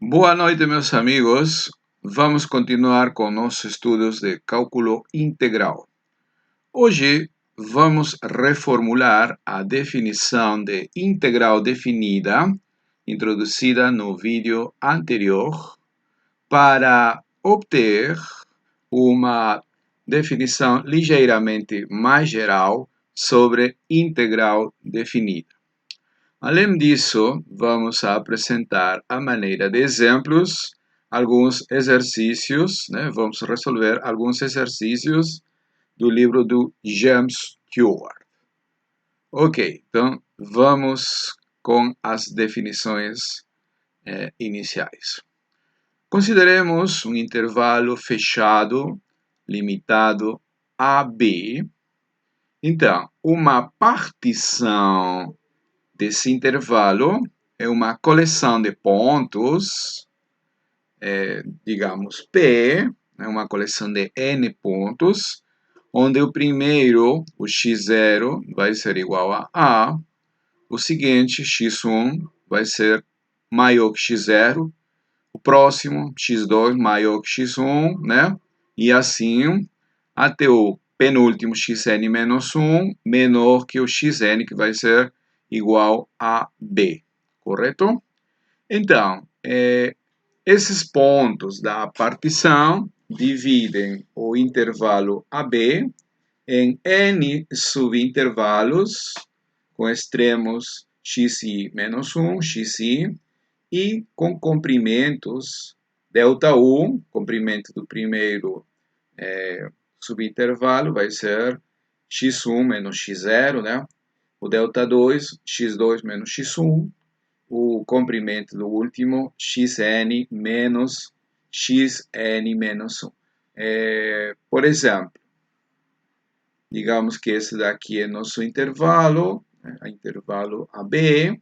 Boa noite, meus amigos. Vamos continuar com nossos estudos de cálculo integral. Hoje vamos reformular a definição de integral definida, introduzida no vídeo anterior, para obter uma definição ligeiramente mais geral sobre integral definida. Além disso, vamos apresentar a maneira de exemplos, alguns exercícios, Vamos resolver alguns exercícios do livro do James Stewart. Ok, então vamos com as definições iniciais. Consideremos um intervalo fechado, limitado a B. Então, uma partição desse intervalo é uma coleção de pontos, digamos P, é uma coleção de N pontos, onde o primeiro, o x0, vai ser igual a A, o seguinte, x1, vai ser maior que x0, o próximo, x2, maior que x1, né? E assim, até o penúltimo, xn menos 1, menor que o xn, que vai ser igual a B, correto? Então, esses pontos da partição dividem o intervalo AB em N subintervalos com extremos xi menos 1, xi, e com comprimentos Δ1, comprimento do primeiro subintervalo vai ser x1 menos x0, né? O Δ2, x2 menos x1, o comprimento do último, xn menos xn menos 1. Por exemplo, digamos que esse daqui é nosso intervalo, intervalo AB.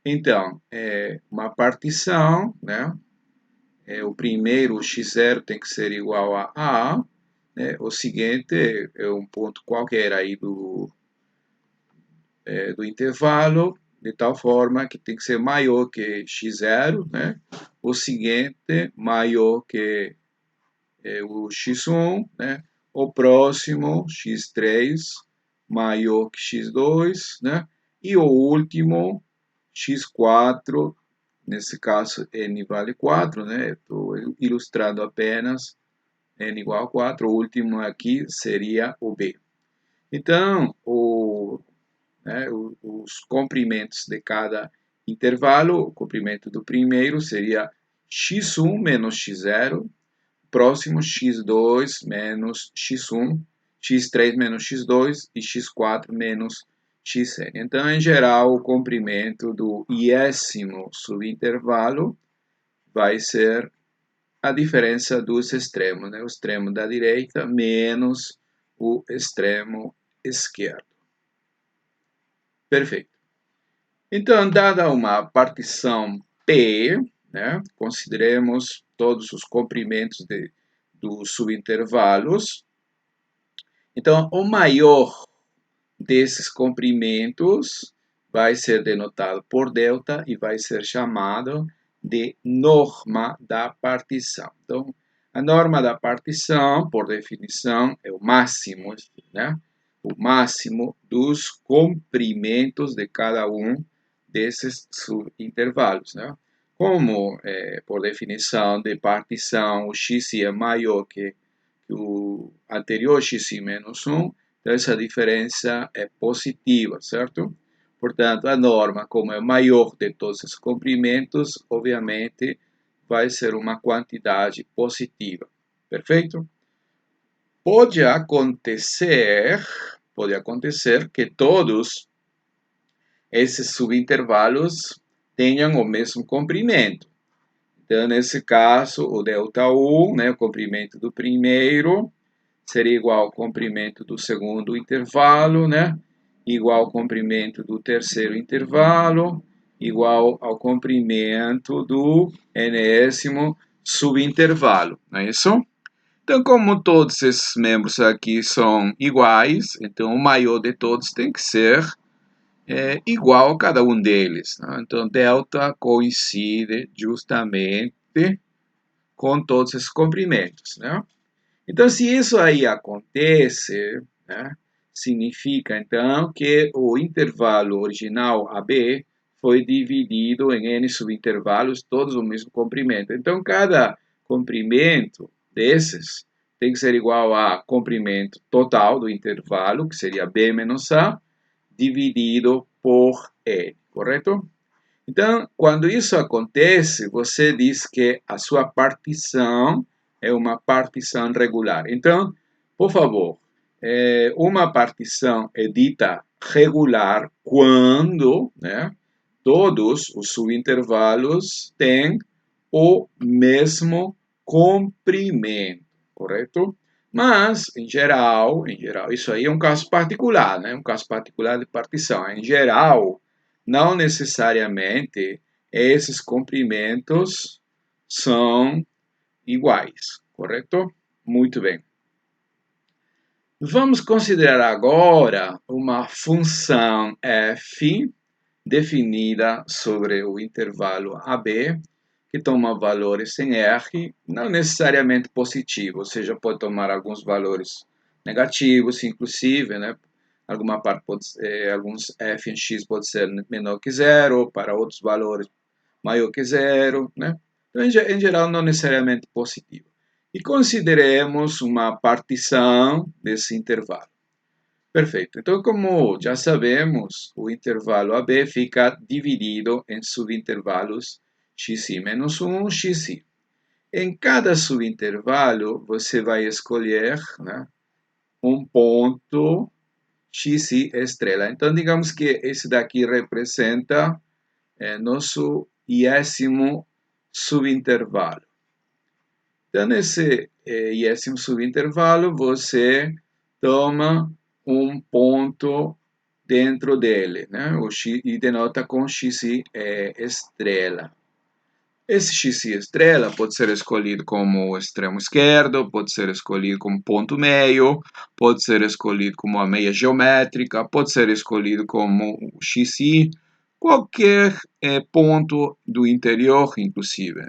Então, uma partição, né? O primeiro, x0, tem que ser igual a A. Né? O seguinte é um ponto qualquer aí do intervalo, de tal forma que tem que ser maior que x0, né? O seguinte maior que o x1, né? O próximo, x3, maior que x2, né? E o último, x4, nesse caso n vale 4, né? Estou ilustrando apenas n igual a 4, o último aqui seria o B. Então, os comprimentos de cada intervalo, o comprimento do primeiro seria x1 menos x0, próximo x2 menos x1, x3 menos x2 e x4 menos xn. Então, em geral, o comprimento do iésimo subintervalo vai ser a diferença dos extremos, né? O extremo da direita menos o extremo esquerdo. Perfeito. Então, dada uma partição P, né, consideremos todos os comprimentos dos subintervalos. Então, o maior desses comprimentos vai ser denotado por delta e vai ser chamado de norma da partição. Então, a norma da partição, por definição, é o máximo, né? O máximo dos comprimentos de cada um desses subintervalos, né? Como, por definição de partição, o x é maior que o anterior x menos 1, então essa diferença é positiva, certo? Portanto, a norma, como é maior de todos os comprimentos, obviamente vai ser uma quantidade positiva, perfeito? Pode acontecer que todos esses subintervalos tenham o mesmo comprimento. Então, nesse caso, o Δ1, né, o comprimento do primeiro, seria igual ao comprimento do segundo intervalo, né? Igual ao comprimento do terceiro intervalo, igual ao comprimento do enésimo subintervalo, não é isso? Então, como todos esses membros aqui são iguais, então o maior de todos tem que ser é igual a cada um deles, né? Então, delta coincide justamente com todos esses comprimentos, né? Então, se isso aí acontece, né, significa então que o intervalo original AB foi dividido em n subintervalos, todos o mesmo comprimento. Então, cada comprimento desses tem que ser igual a comprimento total do intervalo, que seria B menos A, dividido por N, correto? Então, quando isso acontece, você diz que a sua partição é uma partição regular. Então, por favor, uma partição é dita regular quando, né, todos os subintervalos têm o mesmo comprimento, correto? Mas, em geral, isso aí é um caso particular, né? Um caso particular de partição. Em geral, não necessariamente esses comprimentos são iguais, correto? Muito bem. Vamos considerar agora uma função f definida sobre o intervalo AB, que toma valores em R, não necessariamente positivos, ou seja, pode tomar alguns valores negativos, inclusive, né? Alguma parte pode ser, alguns f em x pode ser menor que zero, para outros valores maior que zero, né? Então, em geral, não necessariamente positivo. E consideremos uma partição desse intervalo. Perfeito. Então, como já sabemos, o intervalo AB fica dividido em subintervalos xi menos 1, xi. Em cada subintervalo, você vai escolher, né, um ponto xi estrela. Então, digamos que esse daqui representa nosso iésimo subintervalo. Então, nesse iésimo subintervalo, você toma um ponto dentro dele, né? O x, e denota com xi estrela. Esse xi estrela pode ser escolhido como extremo esquerdo, pode ser escolhido como ponto meio, pode ser escolhido como a meia geométrica, pode ser escolhido como xi, qualquer ponto do interior, inclusive,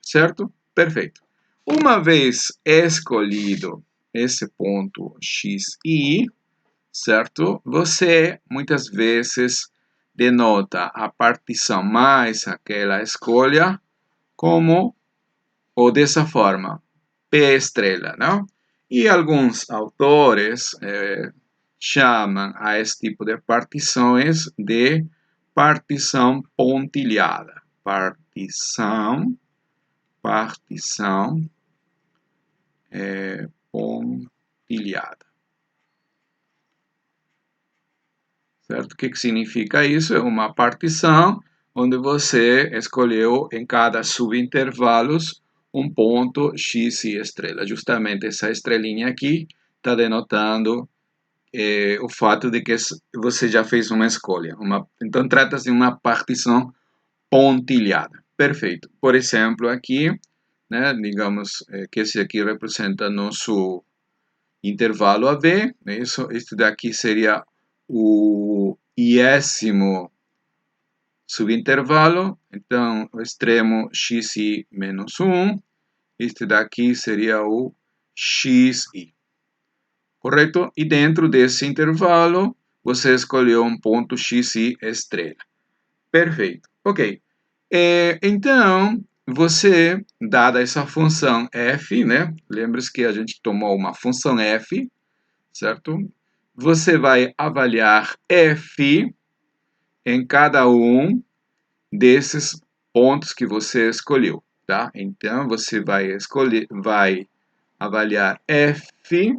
certo? Perfeito. Uma vez escolhido esse ponto xi, certo? Você muitas vezes denota a partição mais aquela escolha como ou dessa forma, P estrela, não? E alguns autores chamam a esse tipo de partições de partição pontilhada. Partição pontilhada. Certo? O que significa isso? É uma partição onde você escolheu em cada subintervalos um ponto x e estrela. Justamente essa estrelinha aqui está denotando o fato de que você já fez uma escolha. Então, trata-se de uma partição pontilhada. Perfeito. Por exemplo, aqui, né, digamos que esse aqui representa nosso intervalo AB. Isso daqui seria o iésimo subintervalo. Então, o extremo xi menos 1. Este daqui seria o xi. Correto? E dentro desse intervalo, você escolheu um ponto xi estrela. Perfeito. Ok. Então, você, dada essa função f, né? Lembre-se que a gente tomou uma função f, certo? Você vai avaliar f em cada um desses pontos que você escolheu, tá? Então, você vai avaliar f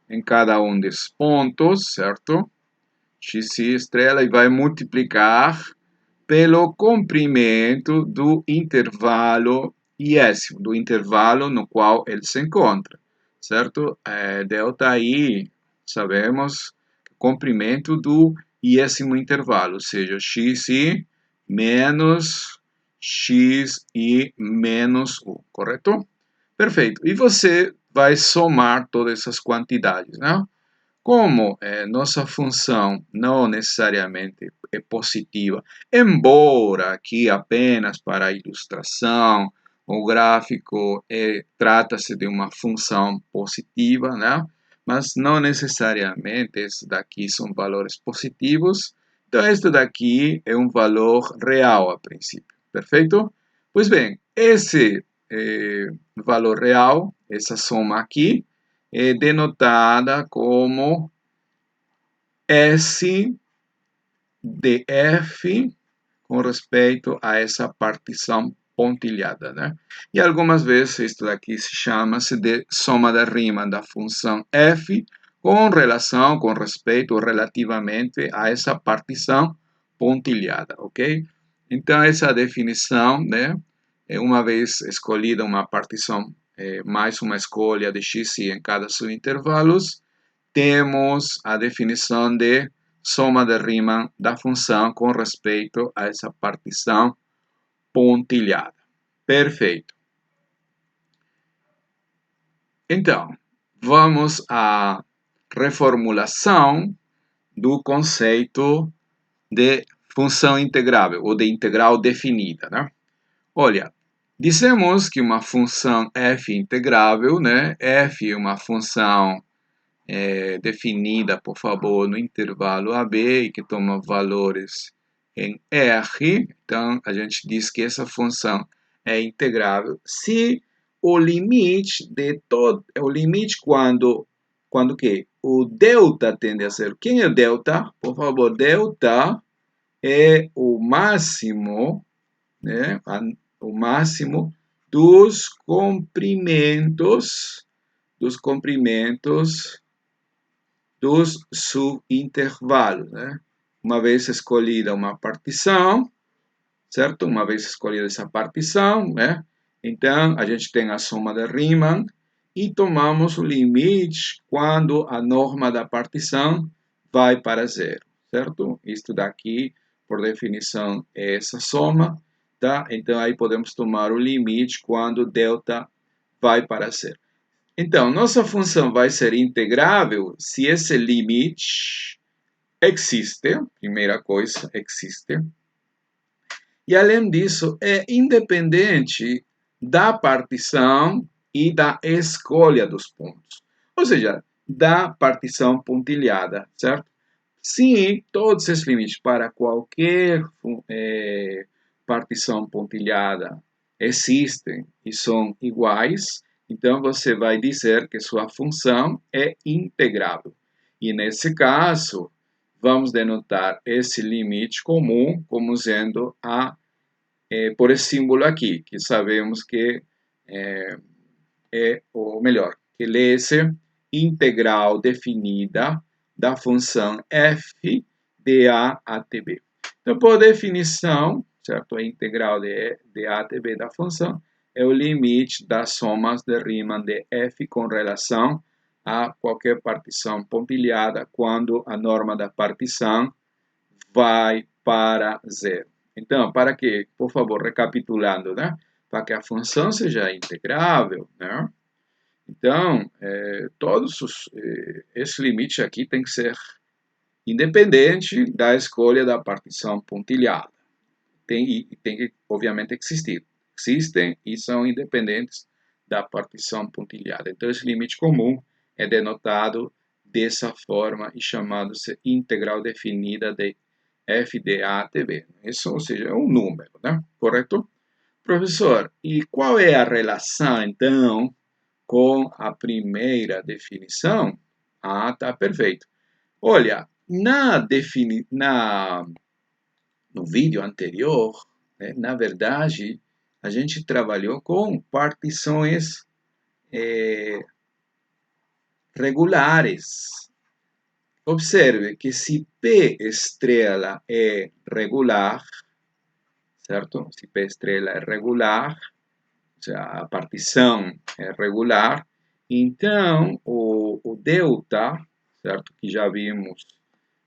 em cada um desses pontos, certo? Xi estrela e vai multiplicar pelo comprimento do intervalo iésimo, do intervalo no qual ele se encontra, certo? Delta I, sabemos, comprimento do iésimo intervalo, ou seja, xi menos xi menos 1, correto? Perfeito. E você vai somar todas essas quantidades, né? Como nossa função não necessariamente é positiva, embora aqui apenas para a ilustração, o gráfico trata-se de uma função positiva, né? Mas não necessariamente esses daqui são valores positivos. Então, este daqui é um valor real a princípio, perfeito? Pois bem, esse valor real, essa soma aqui, é denotada como S de F com respeito a essa partição pontilhada, né? E algumas vezes isso daqui se chama-se de soma da rima da função F com relação, com respeito, relativamente a essa partição pontilhada, ok? Então, essa definição, né? Uma vez escolhida uma partição, mais uma escolha de x em cada subintervalos, temos a definição de soma de Riemann da função com respeito a essa partição pontilhada. Perfeito. Então, vamos à reformulação do conceito de função integrável ou de integral definida, né? Olha, dissemos que uma função f integrável, né? F é uma função definida, por favor, no intervalo AB e que toma valores em R. Então, a gente diz que essa função é integrável se o limite de todo, o limite quando que o delta tende a ser, quem é o delta? Por favor, delta é o máximo, né? O máximo dos comprimentos dos subintervalos, né? Uma vez escolhida uma partição, certo? Uma vez escolhida essa partição, né? Então, a gente tem a soma de Riemann e tomamos o limite quando a norma da partição vai para zero, certo? Isto daqui, por definição, é essa soma, tá? Então, aí podemos tomar o limite quando delta vai para zero. Então, nossa função vai ser integrável se esse limite existe, primeira coisa, existe. E além disso, é independente da partição e da escolha dos pontos. Ou seja, da partição pontilhada, certo? Se todos esses limites para qualquer partição pontilhada existem e são iguais, então você vai dizer que sua função é integrável. E nesse caso, vamos denotar esse limite comum como sendo por esse símbolo aqui, que sabemos que ou melhor, que lê-se integral definida da função f de a até b. Então, por definição, certo? A integral de a até b da função é o limite das somas de Riemann de f com relação a qualquer partição pontilhada quando a norma da partição vai para zero. Então, para que, por favor, recapitulando, né? Para que a função seja integrável, né? Então, esse limite aqui tem que ser independente da escolha da partição pontilhada. Tem que, obviamente, existir. Existem e são independentes da partição pontilhada. Então, esse limite comum é denotado dessa forma e chamado-se integral definida de f de a até b. Isso, ou seja, é um número, né? Correto? Professor, e qual é a relação, então, com a primeira definição? Ah, tá perfeito. Olha, no vídeo anterior, né, na verdade, a gente trabalhou com partições regulares. Observe que se P estrela é regular, certo? Se P estrela é regular, ou seja, a partição é regular, então o delta, certo? Que já vimos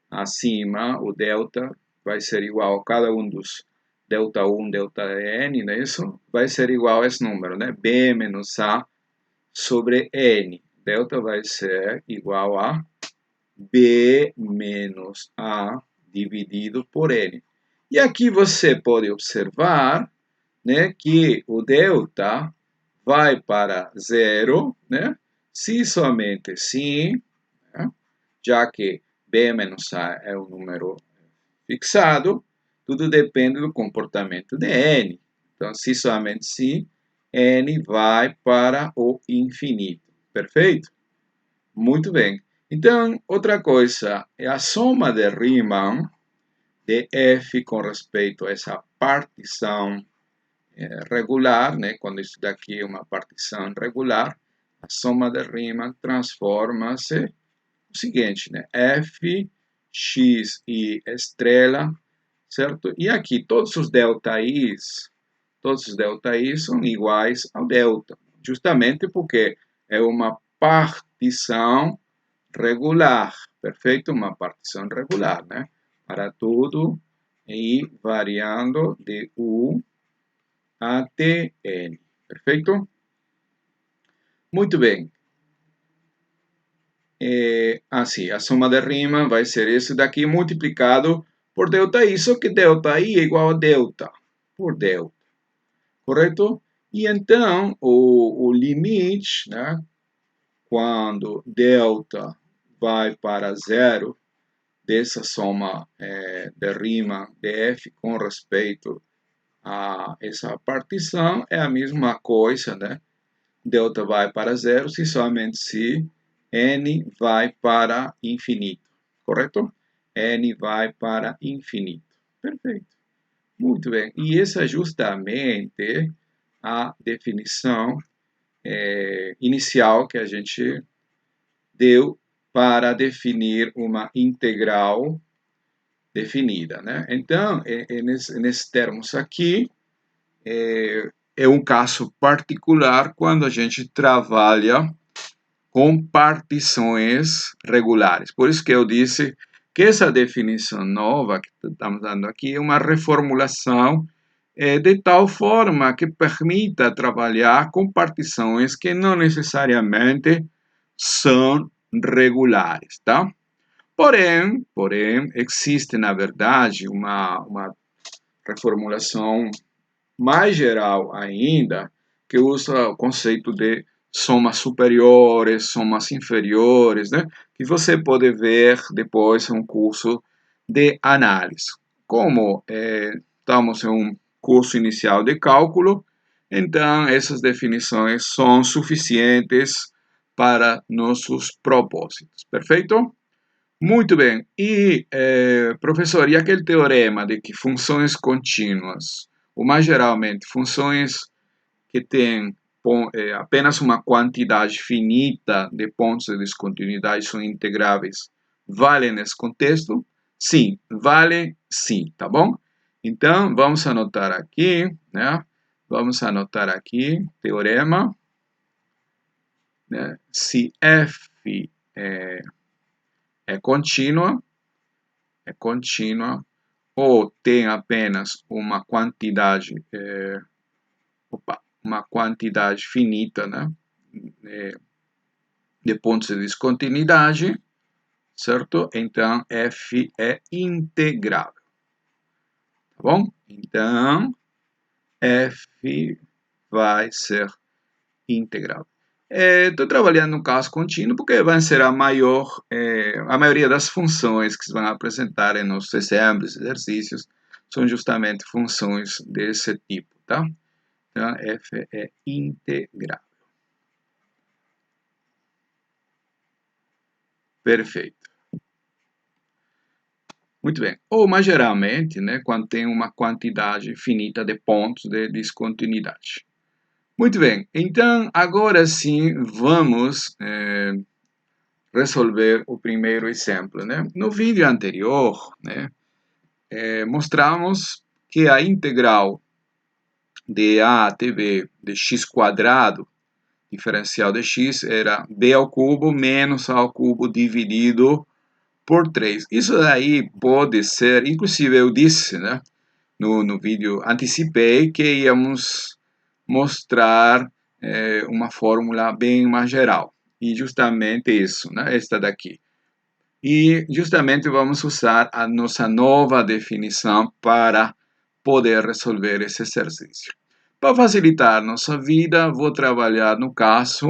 acima, o delta vai ser igual a cada um dos delta 1, delta n, não é isso? Vai ser igual a esse número, né? B menos A sobre N. Delta vai ser igual a B menos A dividido por N. E aqui você pode observar, né, que o delta vai para zero, né, se somente sim, né, já que B menos A é um número fixado, tudo depende do comportamento de N. Então, se somente se, N vai para o infinito. Perfeito? Muito bem. Então, outra coisa, é a soma de Riemann de f com respeito a essa partição regular, né? Quando isso daqui é uma partição regular, a soma de Riemann transforma-se o seguinte, né? F, x e estrela, certo? E aqui todos os delta-i's são iguais ao delta, justamente porque é uma partição regular, perfeito? Uma partição regular, né? Para tudo e variando de U até N, perfeito? Muito bem. Assim, a soma de Riemann vai ser isso daqui multiplicado por delta-i, só que delta-i é igual a delta, por delta, correto? E então, o limite, né, quando delta vai para zero, dessa soma de Riemann de f com respeito a essa partição, é a mesma coisa, né? Delta vai para zero se somente se n vai para infinito, correto? N vai para infinito. Perfeito. Muito bem. E essa é justamente a definição inicial que a gente deu para definir uma integral definida, né? Então, nesses termos aqui, é um caso particular quando a gente trabalha com partições regulares. Por isso que eu disse que essa definição nova que estamos dando aqui é uma reformulação de tal forma que permita trabalhar com partições que não necessariamente são regulares, tá? Porém, existe, na verdade, uma reformulação mais geral ainda, que usa o conceito de somas superiores, somas inferiores, né? Que você pode ver depois em um curso de análise. Como estamos em um curso inicial de cálculo, então essas definições são suficientes para nossos propósitos. Perfeito? Muito bem. E, professor, e aquele teorema de que funções contínuas, ou mais geralmente, funções que têm apenas uma quantidade finita de pontos de descontinuidade são integráveis, valem nesse contexto? Sim, valem sim, tá bom? Então, vamos anotar aqui, né? Vamos anotar aqui, teorema, né? Se f é contínua, ou tem apenas uma quantidade finita, né, de pontos de descontinuidade, certo? Então, f é integrável, tá bom? Então, f vai ser integrável. Estou trabalhando no caso contínuo porque vai ser a maioria das funções que se vão apresentar em nossos exemplos, exercícios, são justamente funções desse tipo, tá? Então, f é integrável. Perfeito. Muito bem. Ou, mais geralmente, né, quando tem uma quantidade finita de pontos de descontinuidade. Muito bem. Então, agora sim, vamos resolver o primeiro exemplo, né? No vídeo anterior, né, mostramos que a integral de a até b de x quadrado, diferencial de x, era b ao cubo menos a ao cubo dividido por 3. Isso daí pode ser, inclusive eu disse, né, no vídeo, antecipei que íamos mostrar uma fórmula bem mais geral. E justamente isso, né, esta daqui. E justamente vamos usar a nossa nova definição para poder resolver esse exercício. Para facilitar nossa vida, vou trabalhar no caso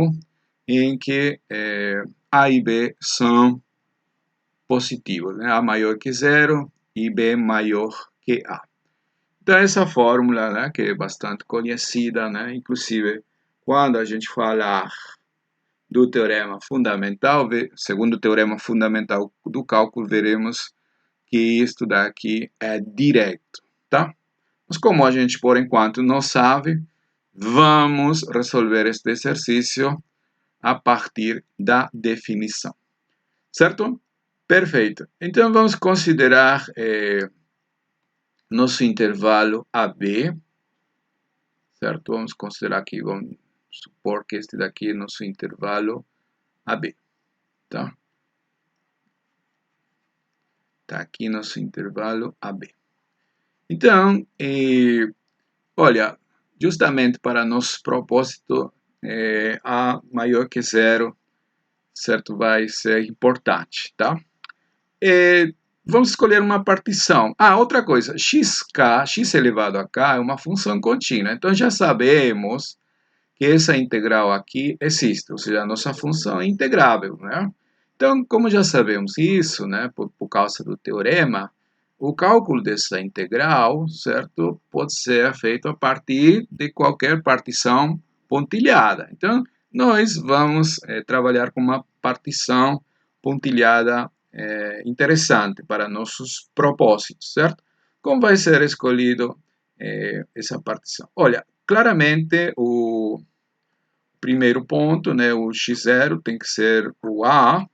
em que A e B são positivos, né? A maior que zero e B maior que A. Então, essa fórmula, né, que é bastante conhecida, né, inclusive quando a gente falar do teorema fundamental, segundo o teorema fundamental do cálculo, veremos que isto daqui é direto, tá? Mas como a gente, por enquanto, não sabe, vamos resolver este exercício a partir da definição, certo? Perfeito. Então, vamos considerar nosso intervalo AB, certo? Vamos considerar aqui, vamos supor que este daqui é nosso intervalo AB, tá? Tá aqui nosso intervalo AB. Então, olha, justamente para nosso propósito, A maior que zero, certo? Vai ser importante, tá? Vamos escolher uma partição. Ah, outra coisa, x elevado a k é uma função contínua. Então, já sabemos que essa integral aqui existe, ou seja, a nossa função é integrável, né? Então, como já sabemos isso, né, por causa do teorema, o cálculo dessa integral, certo, pode ser feito a partir de qualquer partição pontilhada. Então, nós vamos trabalhar com uma partição pontilhada interessante para nossos propósitos, certo? Como vai ser escolhido essa partição? Olha, claramente o primeiro ponto, né, o x0 tem que ser o A,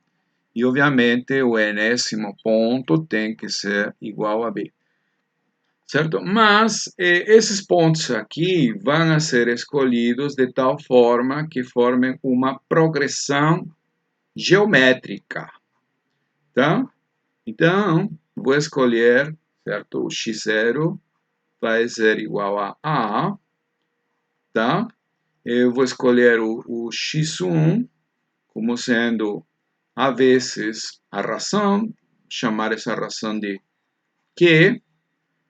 e obviamente o enésimo ponto tem que ser igual a B, certo? Mas esses pontos aqui vão ser escolhidos de tal forma que formem uma progressão geométrica, tá? Então, vou escolher, certo? O x0 vai ser igual a A, tá? Eu vou escolher o x1 como sendo a vezes a razão, chamar essa razão de Q,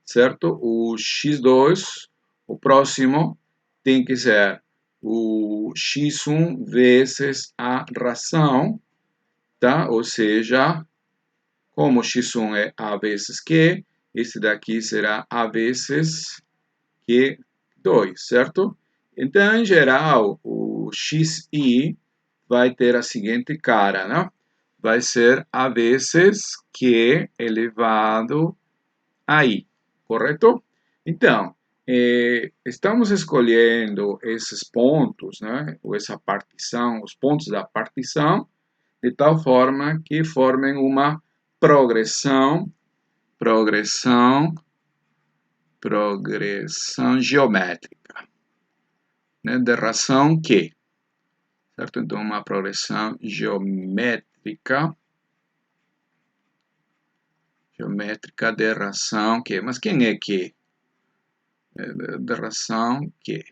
certo? O x2, o próximo, tem que ser o x1 vezes a razão, tá? Ou seja, como x1 é a vezes Q, esse daqui será a vezes Q2, certo? Então, em geral, o xi vai ter a seguinte cara, né? Vai ser a vezes Q elevado a I, correto? Então, estamos escolhendo esses pontos, né? Ou essa partição, os pontos da partição, de tal forma que formem uma progressão geométrica, né, de razão Q, certo? Então, uma progressão geométrica de razão Q. Mas quem é Q? De razão Q.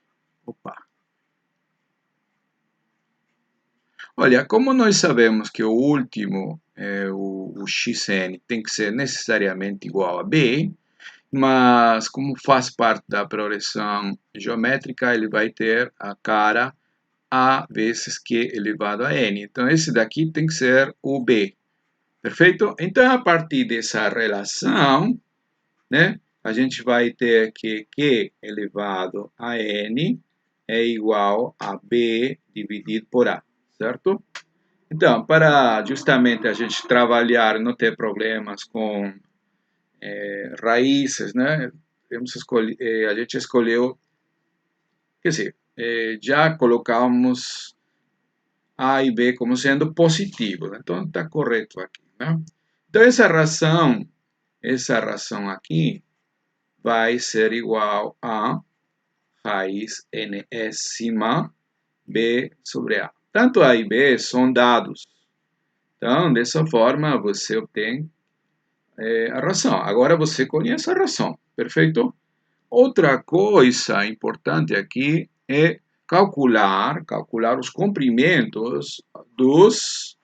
Opa. Olha, como nós sabemos que o último, o xn, tem que ser necessariamente igual a B, mas como faz parte da progressão geométrica, ele vai ter a cara A vezes Q elevado a N. Então, esse daqui tem que ser o B. Perfeito? Então, a partir dessa relação, né, a gente vai ter que Q elevado a N é igual a B dividido por A, certo? Então, para justamente a gente trabalhar e não ter problemas com raízes, né? A gente escolheu, quer dizer, já colocamos A e B como sendo positivos, então está correto aqui, né? Então essa razão aqui vai ser igual a raiz enésima B sobre A. Tanto A e B são dados, então dessa forma você obtém a razão. Agora você conhece a razão, perfeito? Outra coisa importante aqui é calcular os comprimentos dos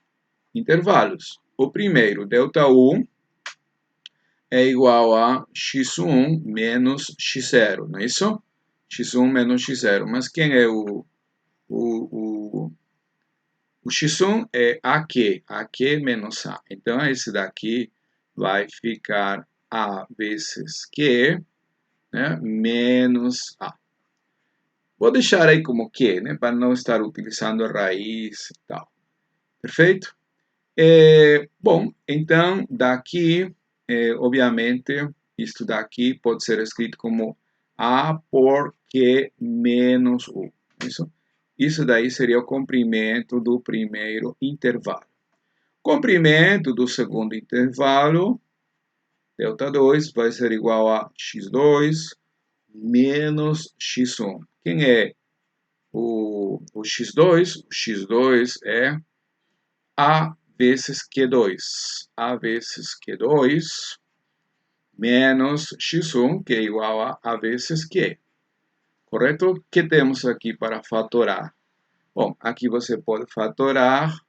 intervalos. o primeiro, ΔU, é igual a x1 menos x0, não é isso? x1 menos x0. Mas quem é o x1 é AQ menos A. Então, esse daqui vai ficar A vezes Q, né, menos A. Vou deixar aí como Q, né, para não estar utilizando a raiz e tal. Perfeito? Bom, então, daqui, obviamente, isto daqui pode ser escrito como A por Q menos U. Isso daí seria o comprimento do primeiro intervalo. Comprimento do segundo intervalo, ΔH2, vai ser igual a x2 menos x1. Quem é o x2? O x2 é A vezes Q2. A vezes Q2 menos x1, que é igual a A vezes Q. Correto? O que temos aqui para fatorar? Bom, aqui você pode fatorar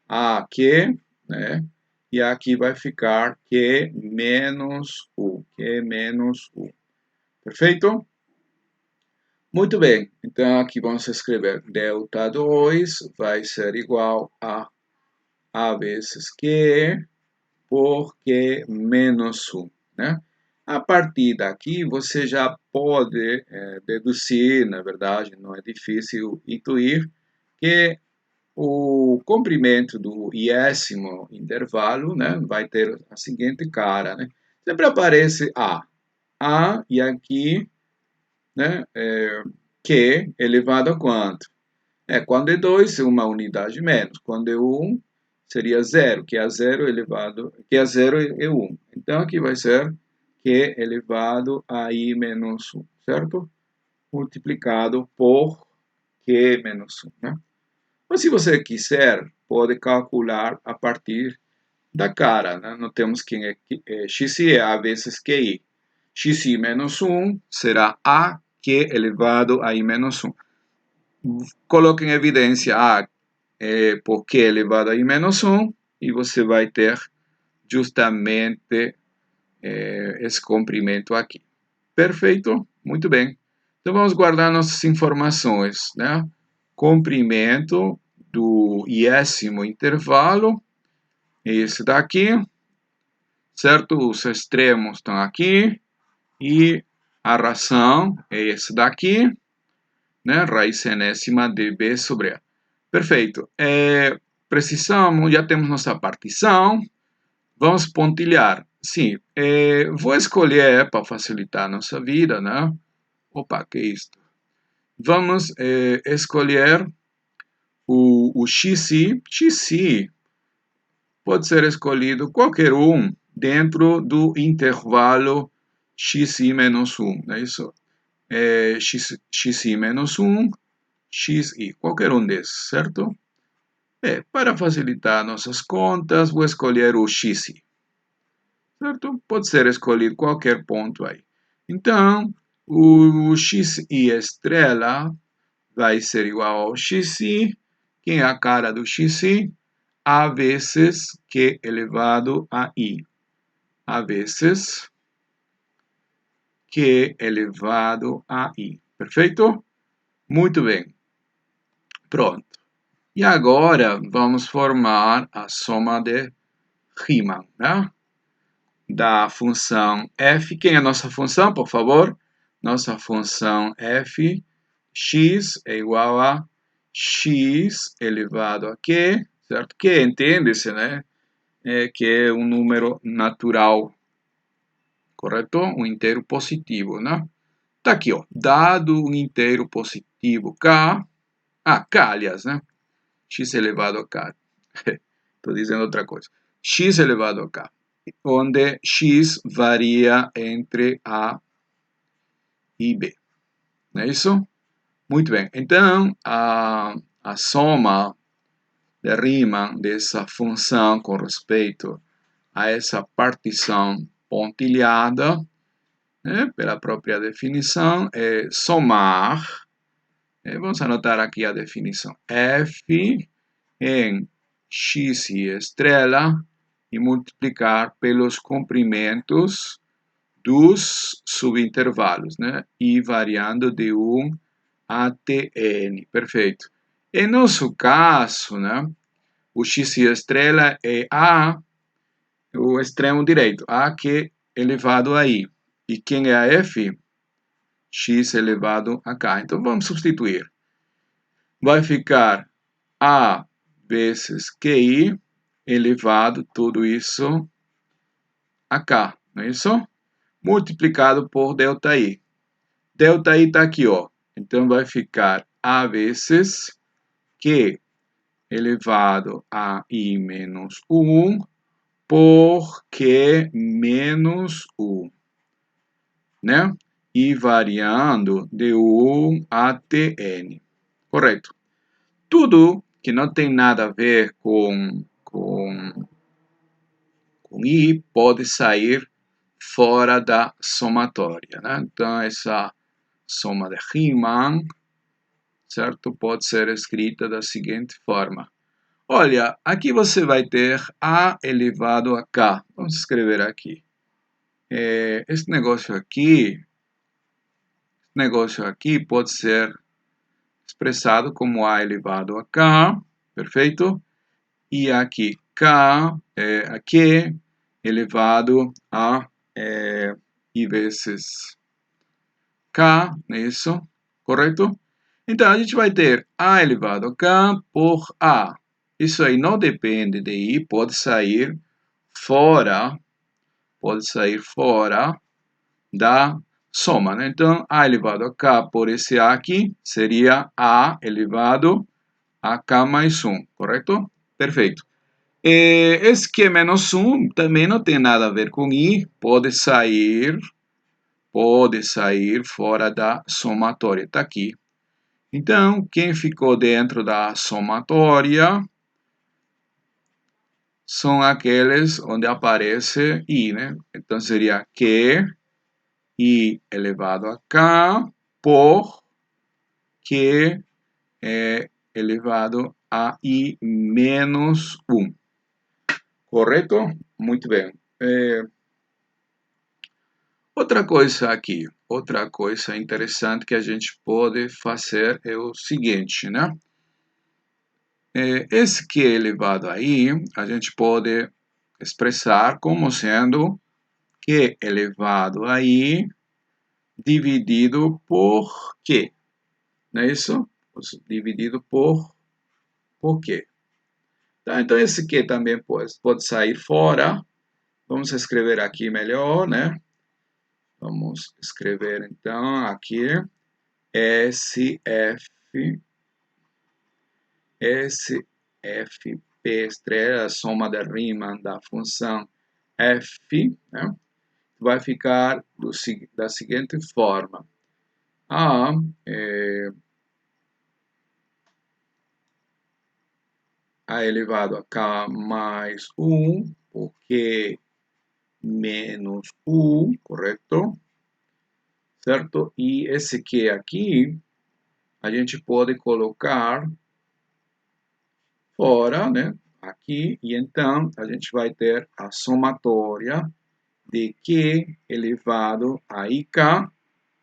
a Q, né? E aqui vai ficar Q menos U. Q menos U. Perfeito? Muito bem. Então, aqui vamos escrever ΔH2 vai ser igual a A vezes Q por Q menos 1, né? A partir daqui, você já pode deduzir, na verdade, não é difícil intuir, que o comprimento do iésimo intervalo, né, vai ter a seguinte cara, né? Sempre aparece A e aqui, né, Q elevado a quanto? Quando é 2, é uma unidade menos. Quando é 1, seria 0, que é 0 elevado, que é 0 é 1. Então, aqui vai ser Q elevado a I menos 1, certo? Multiplicado por Q menos 1, né? Mas se você quiser, pode calcular a partir da cara, né? Nós temos que xi é A vezes QI. Xi menos 1 será A Q elevado a I menos 1. Coloque em evidência A por Q elevado a I menos 1 e você vai ter justamente esse comprimento aqui. Perfeito? Muito bem. Então vamos guardar nossas informações, né? Comprimento do iésimo intervalo, esse daqui, certo? Os extremos estão aqui e a razão é esse daqui, né? Raiz enésima de B sobre A. Perfeito. Precisamos, já temos nossa partição. Vamos pontilhar. Sim, vou escolher para facilitar a nossa vida, né? Opa, que é isso? Vamos escolher o XI. XI pode ser escolhido qualquer um dentro do intervalo XI menos 1, não é isso? XI menos 1, XI, qualquer um desses, certo? Para facilitar nossas contas, vou escolher o XI, certo? Pode ser escolhido qualquer ponto aí. Então, o XI estrela vai ser igual ao XI, que é a cara do XI, A vezes Q elevado a I. A vezes Q elevado a I. Perfeito? Muito bem. Pronto. E agora vamos formar a soma de Riemann, né? Da função f. Quem é a nossa função, por favor? Nossa função f, x é igual a x elevado a q, certo? Que entende-se, né? Que é um número natural, correto? Um inteiro positivo, né? Tá aqui, ó. Dado um inteiro positivo k, k, aliás, né? X elevado a k. Estou dizendo outra coisa. X elevado a k, onde x varia entre A e B. Não é isso? Muito bem. Então, a soma de Riemann dessa função com respeito a essa partição pontilhada, né, pela própria definição, é somar, vamos anotar aqui a definição, f em x estrela e multiplicar pelos comprimentos dos subintervalos, né? I variando de 1 até n. Perfeito. Em nosso caso, né? O x e a estrela é a, o extremo direito, a que elevado a i. E quem é a f? X elevado a k. Então vamos substituir. Vai ficar a vezes QI elevado tudo isso a k, não é isso? Multiplicado por ΔI. ΔI está aqui, ó. Então vai ficar a vezes Q elevado a I menos 1 por Q menos 1, né? E variando de 1 até N. Correto. Tudo que não tem nada a ver com I pode sair fora da somatória, né? Então, essa soma de Riemann, certo? Pode ser escrita da seguinte forma. Olha, aqui você vai ter A elevado a K. Vamos escrever aqui. Esse negócio aqui pode ser expressado como A elevado a K, perfeito? E aqui K é Q elevado a I vezes K, não é isso? Correto? Então, a gente vai ter A elevado a K por A. Isso aí não depende de I, pode sair fora da soma, né? Então, A elevado a K por esse A aqui seria A elevado a K mais 1, correto? Perfeito. Esse que é menos 1 também não tem nada a ver com I, pode sair fora da somatória, está aqui. Então, quem ficou dentro da somatória são aqueles onde aparece I, né? Então, seria Q, I elevado a K, por Q elevado a I menos 1. Correto? Muito bem. Outra coisa interessante que a gente pode fazer é o seguinte, né? Esse Q elevado a I, a gente pode expressar como sendo Q elevado a I dividido por Q. Não é isso? Dividido por Q. Tá? Então, esse Q também pode sair fora. Vamos escrever aqui melhor, né? Vamos escrever, então, aqui SFP estrela, a soma da Riemann da função f, né? Vai ficar da seguinte forma. A elevado a k mais 1, por q menos 1, correto? Certo? E esse q aqui, a gente pode colocar fora, né? Aqui, e então a gente vai ter a somatória de q elevado a ik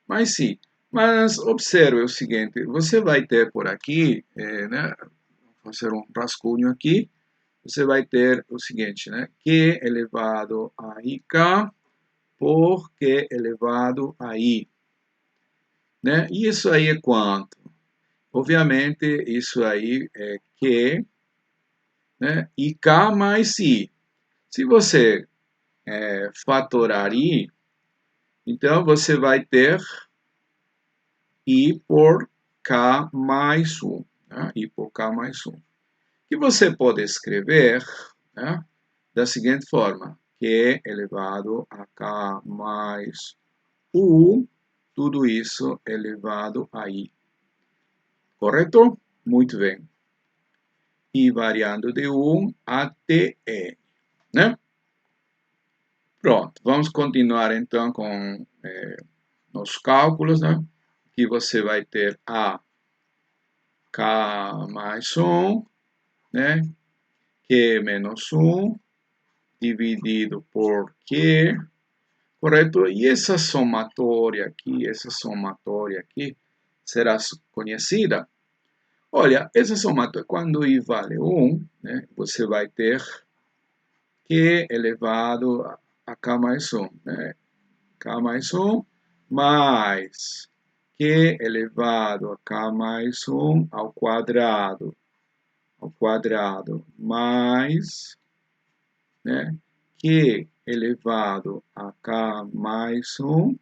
mais i. Mas observe o seguinte, você vai ter por aqui, né? Vou fazer um rascunho aqui. Você vai ter o seguinte, né? Q elevado a ik por Q elevado a i. Né? E isso aí é quanto? Obviamente, isso aí é Q, né? Ik mais i. Se você fatorar i, então você vai ter i por k mais 1. Né? I por k mais 1. Que você pode escrever, né, da seguinte forma. Q elevado a k mais 1, tudo isso elevado a i. Correto? Muito bem. I variando de 1 até n. Né? Pronto, vamos continuar então com os cálculos, né? Que você vai ter a k mais 1, né? Q menos 1, dividido por Q, correto? E essa somatória aqui, será conhecida. Olha, essa somatória, quando I vale 1, né, você vai ter Q elevado a K mais 1, né? K mais 1 mais Q elevado a K mais 1 ao quadrado mais, né, Q elevado a K mais 1,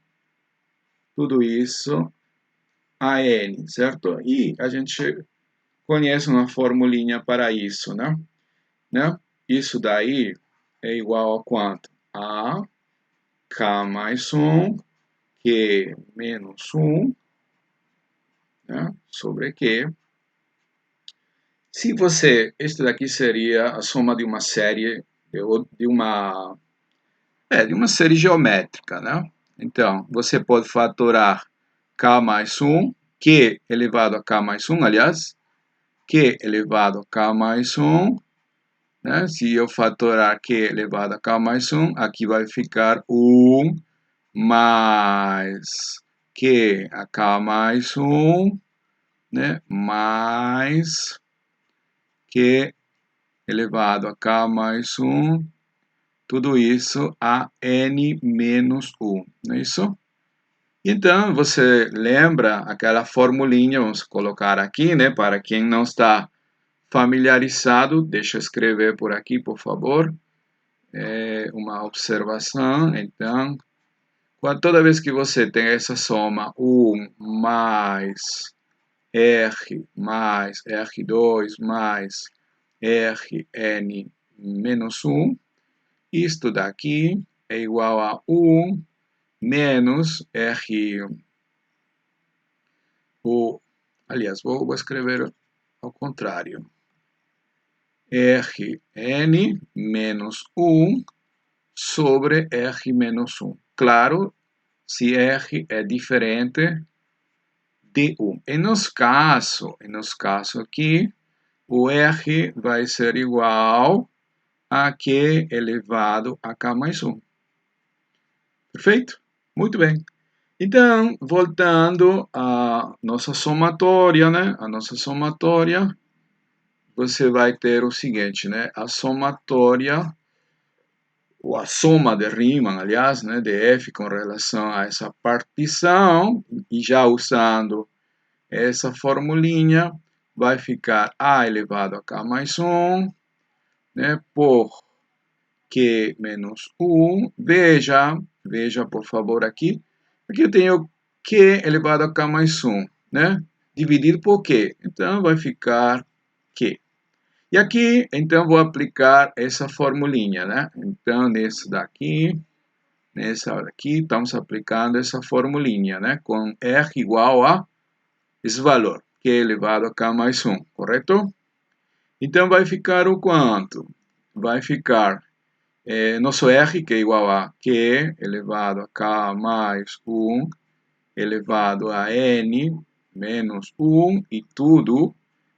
tudo isso a N, certo? E a gente conhece uma formulinha para isso, né? Isso daí é igual a quanto? A K mais 1, Q menos 1, né, sobre Q. Se você, este daqui seria a soma de uma série, de uma série geométrica, né? Então, você pode fatorar K mais 1, Q elevado a K mais 1, aliás, Q elevado a K mais 1, né? Se eu fatorar Q elevado a K mais 1, aqui vai ficar 1 mais Q a K mais 1, né? Mais Q elevado a K mais 1, tudo isso a N menos 1, não é isso? Então, você lembra aquela formulinha, vamos colocar aqui, né? Para quem não está familiarizado, deixa eu escrever por aqui, por favor. É uma observação, então, toda vez que você tem essa soma 1 mais R2 mais Rn menos 1, isto daqui é igual a 1 menos R, aliás, vou escrever ao contrário, Rn menos 1 sobre R menos 1. Claro, se R é diferente de 1. E nos casos aqui, o R vai ser igual a Q elevado a K mais 1. Perfeito? Muito bem. Então, voltando à nossa somatória, né? A nossa somatória, você vai ter o seguinte, né? A somatória, ou a soma de Riemann, aliás, né? De F com relação a essa partição, e já usando essa formulinha, vai ficar A elevado a K mais 1, né? Por Q menos 1. Veja por favor aqui. Aqui eu tenho Q elevado a K mais 1, né? Dividido por Q. Então, vai ficar Q. E aqui, então, vou aplicar essa formulinha, né? Então, nessa daqui, estamos aplicando essa formulinha, né? Com R igual a esse valor, Q elevado a K mais 1, correto? Então, vai ficar o quanto? Vai ficar nosso R, que é igual a Q elevado a K mais 1, elevado a N menos 1, e tudo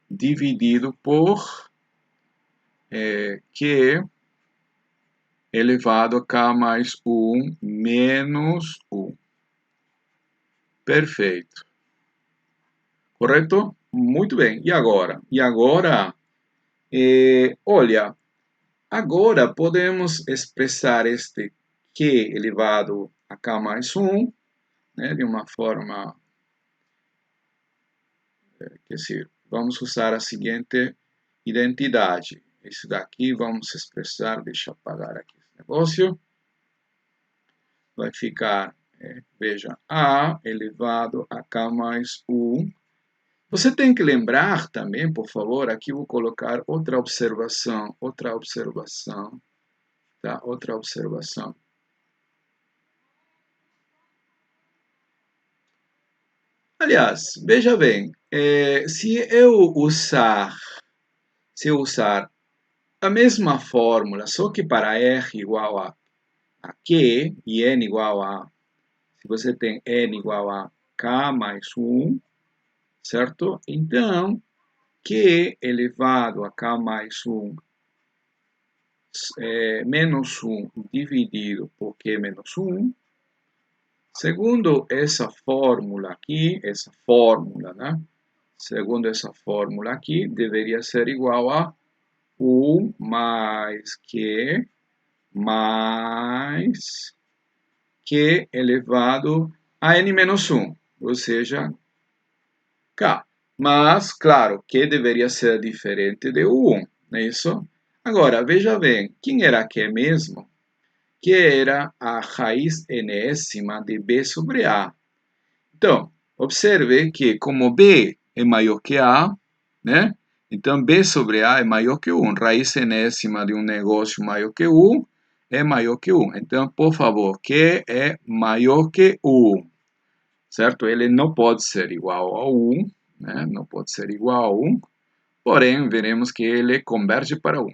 dividido por Q elevado a K mais 1 menos 1. Perfeito. Correto? Muito bem. E agora? Olha, agora podemos expressar este Q elevado a K mais 1, né, de uma forma, quer dizer, vamos usar a seguinte identidade. Esse daqui vamos expressar, deixa eu apagar aqui esse negócio. Vai ficar, veja, A elevado a K mais 1. Você tem que lembrar também, por favor, aqui vou colocar outra observação, tá? Outra observação. Aliás, veja bem, se eu usar a mesma fórmula, só que para R igual a Q e N igual a, se você tem N igual a K mais 1, certo? Então, Q elevado a K mais 1 menos 1 dividido por Q menos 1. Segundo essa fórmula aqui, né? Segundo essa fórmula aqui, deveria ser igual a 1 mais Q mais Q elevado a n menos 1, ou seja, K. Mas, claro, Q deveria ser diferente de 1, não é isso? Agora, veja bem, quem era Q mesmo? Que era a raiz enésima de B sobre A. Então, observe que como B é maior que A, né? Então, B sobre A é maior que 1. Raiz enésima de um negócio maior que 1 é maior que 1. Então, por favor, Q é maior que 1, certo? Ele não pode ser igual a 1, né? Não pode ser igual a 1, porém, veremos que ele converge para 1.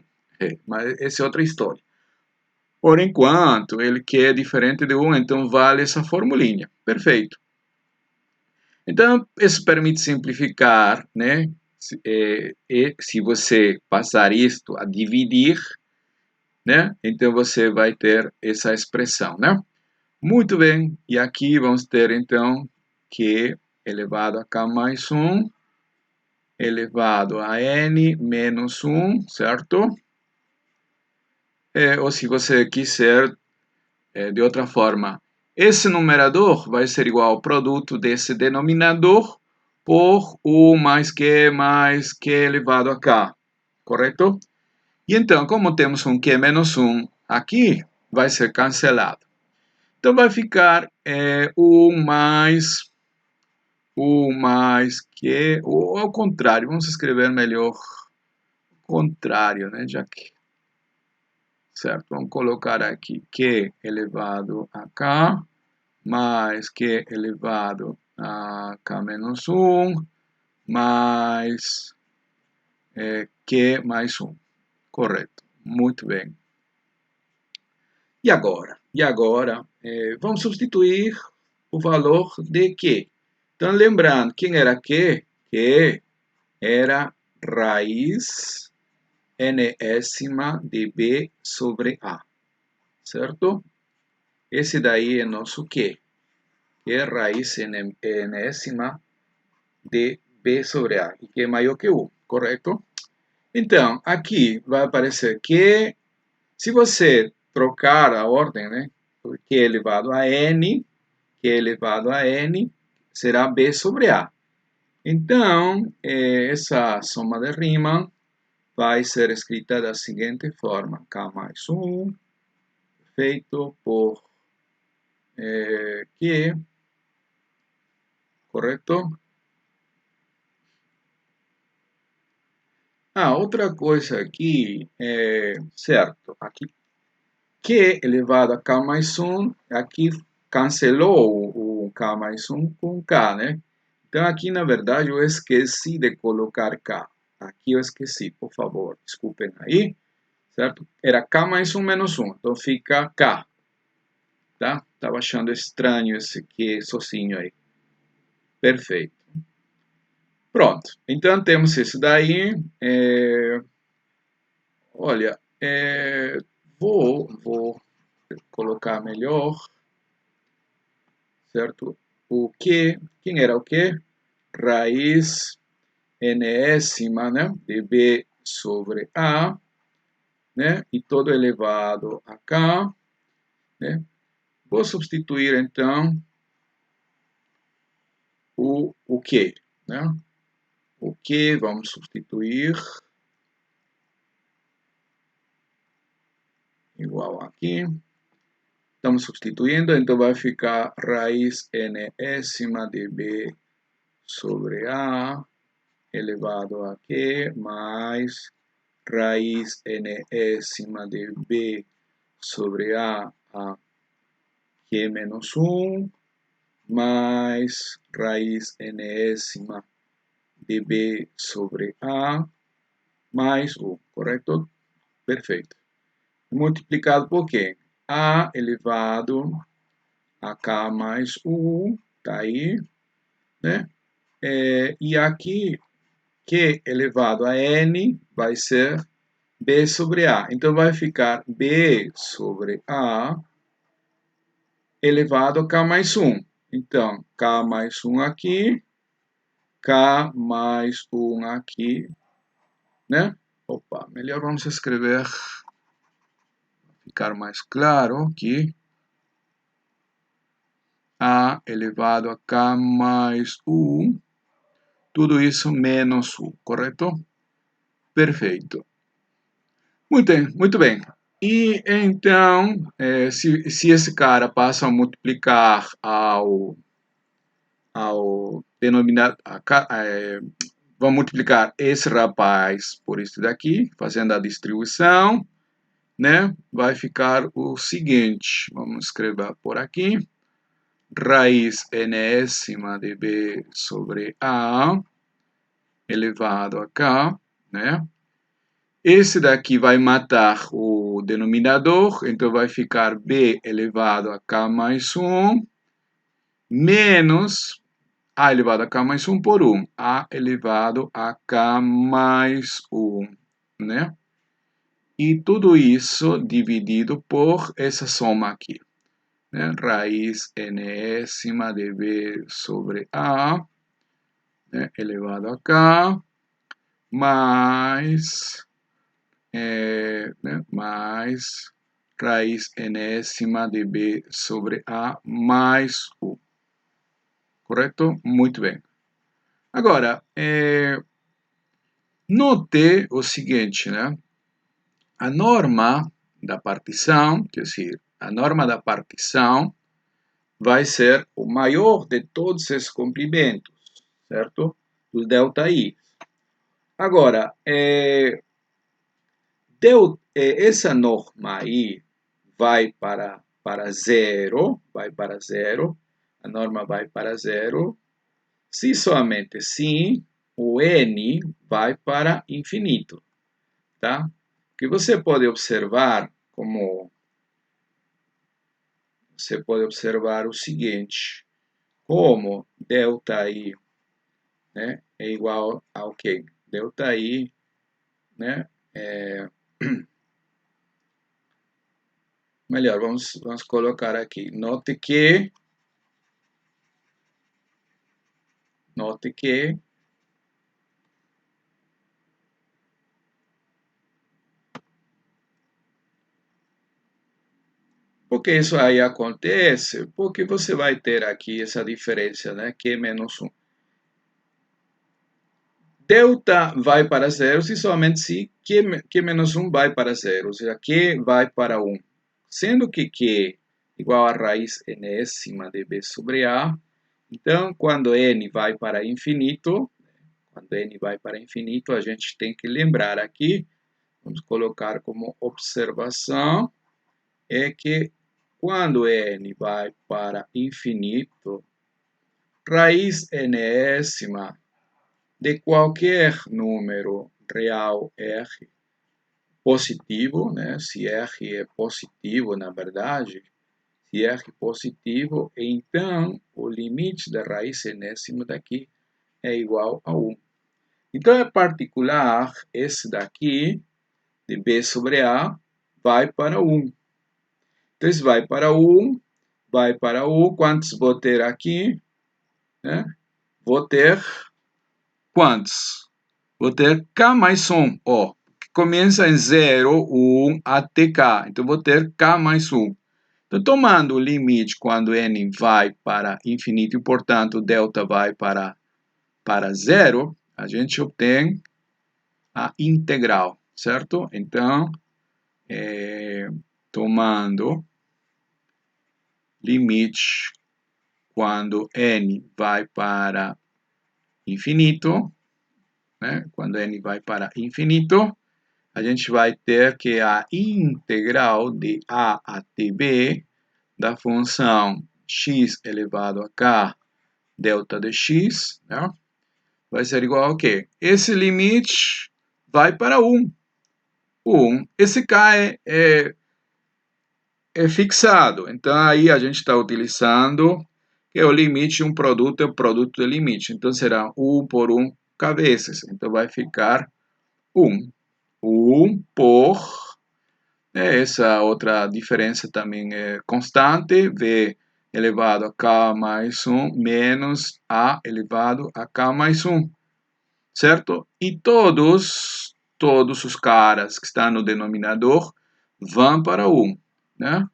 Mas essa é outra história. Por enquanto, ele quer diferente de 1, então vale essa formulinha. Perfeito. Então, isso permite simplificar, né? E se você passar isto a dividir, né? Então, você vai ter essa expressão, né? Muito bem. E aqui vamos ter, então, Q elevado a K mais 1 elevado a N menos 1, certo? Ou se você quiser de outra forma, esse numerador vai ser igual ao produto desse denominador por 1 mais Q elevado a K, correto? E então, como temos um Q menos 1 aqui, vai ser cancelado. Então, vai ficar 1 mais Q, ou ao contrário, vamos escrever melhor o contrário, né? Já que, certo, vamos colocar aqui Q elevado a K, mais Q elevado a K menos 1, mais Q mais 1. Correto. Muito bem. E agora? Vamos substituir o valor de Q. Então, lembrando, quem era Q? Q era raiz enésima de B sobre A. Certo? Esse daí é nosso Q. Que é raiz enésima de B sobre A, e que é maior que 1, correto? Então, aqui vai aparecer que, se você trocar a ordem, né, Q elevado a N, Q elevado a N, será B sobre A. Então, essa soma de Riemann vai ser escrita da seguinte forma: K mais 1, feito por Q, correto? Outra coisa aqui, certo, aqui Q elevado a K mais 1, aqui cancelou o K mais 1 com K, né? Então aqui na verdade eu esqueci de colocar K. Aqui eu esqueci, por favor, desculpem aí, certo? Era K mais 1 menos 1, então fica K, tá? Estava achando estranho esse Q sozinho aí. Perfeito. Pronto, então temos isso daí. Olha, vou colocar melhor, certo? O que, quem era o que? Raiz enésima, né? De B sobre A, né? E todo elevado a K, né? Vou substituir, então, o que, né? O que vamos substituir igual aqui. Estamos substituindo, então vai ficar raiz enésima de B sobre A elevado a Q mais raiz enésima de B sobre A Q menos 1 mais raiz enésima de B sobre A mais 1, correto? Perfeito. Multiplicado por quê? A elevado a K mais 1, tá aí, né? E aqui, Q elevado a N vai ser B sobre A. Então, vai ficar B sobre A elevado a K mais 1. Então, K mais 1 aqui, K mais 1 aqui, né? Opa, melhor vamos escrever, ficar mais claro aqui. A elevado a K mais 1, tudo isso menos 1, correto? Perfeito. Muito bem. E então, se esse cara passa a multiplicar ao denominador, vamos multiplicar esse rapaz por isso daqui, fazendo a distribuição, né? Vai ficar o seguinte, vamos escrever por aqui, raiz enésima de B sobre A elevado a K, né? Esse daqui vai matar o denominador, então vai ficar B elevado a K mais 1, menos A elevado a K mais 1 por 1. A elevado a K mais 1, né? E tudo isso dividido por essa soma aqui, né? Raiz enésima de B sobre A, né? Elevado a K, mais... né, mais raiz enésima de B sobre A mais 1. Correto? Muito bem. Agora, note o seguinte, né? A norma da partição, quer dizer, a norma da partição vai ser o maior de todos esses comprimentos, certo? Do ΔI. Agora, essa norma aí vai para zero, a norma vai para zero, se somente sim, o n vai para infinito, tá? Que você pode observar o seguinte, como ΔI, né, é igual ao quê? ΔI, né, melhor, vamos colocar aqui. Note que porque isso aí acontece, porque você vai ter aqui essa diferença, né? Q menos 1. Delta vai para zero se somente se Q menos 1 vai para zero, ou seja, Q vai para 1. Sendo que Q igual a raiz enésima de B sobre A, então, quando n vai para infinito, a gente tem que lembrar aqui, vamos colocar como observação, é que quando n vai para infinito, raiz enésima de qualquer número real R positivo, né? Se R é positivo, na verdade, se R é positivo, então o limite da raiz enésima daqui é igual a 1. Então, é particular, esse daqui, de B sobre A, vai para 1. Então, esse vai para 1, quantos vou ter aqui? Né? Vou ter quantos? Vou ter K mais 1, ó, que começa em 0, 1 até K. Então, vou ter K mais 1. Então, tomando o limite quando n vai para infinito e, portanto, delta vai para 0, a gente obtém a integral, certo? Então, tomando limite quando n vai para infinito, né? Quando n vai para infinito, a gente vai ter que a integral de a até b da função x elevado a k delta de x, né? Vai ser igual ao quê? Esse limite vai para 1. 1. Esse k é fixado. Então, aí a gente está utilizando que é o limite de um produto, é o produto do limite. Então, será 1 por 1 cabeças. Então, vai ficar 1. 1 por, essa outra diferença também é constante, v elevado a k mais 1 menos a elevado a k mais 1, certo? E todos os caras que estão no denominador vão para 1, né?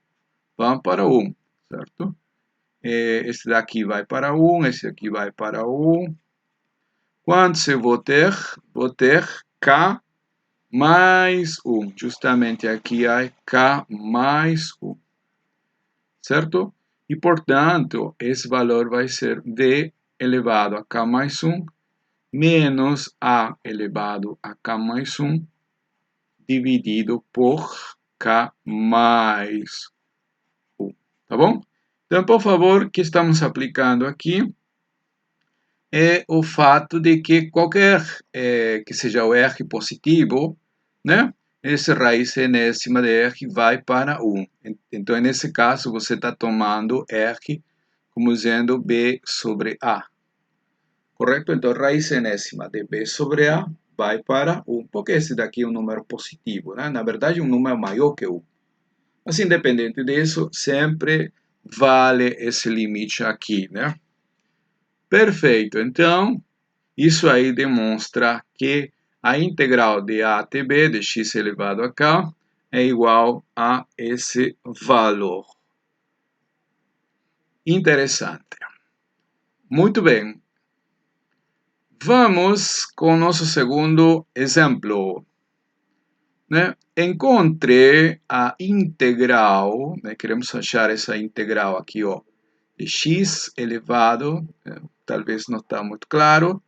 Vão para 1, certo? Esse daqui vai para 1, esse aqui vai para 1. Quantos eu vou ter? Vou ter k mais 1. Justamente aqui é k mais 1, certo? E, portanto, esse valor vai ser v elevado a k mais 1 menos a elevado a k mais 1 dividido por k mais 1, tá bom? Então, por favor, o que estamos aplicando aqui é o fato de que qualquer que seja o R positivo, né? Essa raiz enésima de R vai para 1. Então, nesse caso, você está tomando R como sendo B sobre A. Correto? Então, raiz enésima de B sobre A vai para 1, porque esse daqui é um número positivo, né? Na verdade, um número maior que 1. Mas, independente disso, sempre vale esse limite aqui, né? Perfeito. Então, isso aí demonstra que a integral de a até b de x elevado a k é igual a esse valor. Interessante. Muito bem. Vamos com o nosso segundo exemplo. Né? Encontre a integral, né? Queremos achar essa integral aqui, ó, de x elevado, talvez não está muito claro,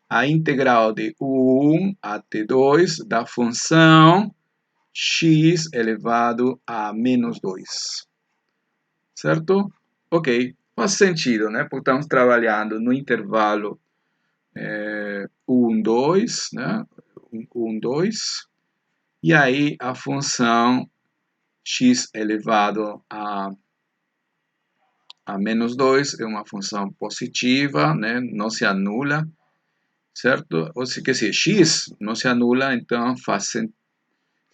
a integral de 1 até 2 da função x elevado a menos 2. Certo? Ok, faz sentido, né? Porque estamos trabalhando no intervalo 1, 2, né? 1, 2. E aí a função x elevado a menos 2 é uma função positiva, né? Não se anula, certo? Ou seja, que se x não se anula, então faz sentido.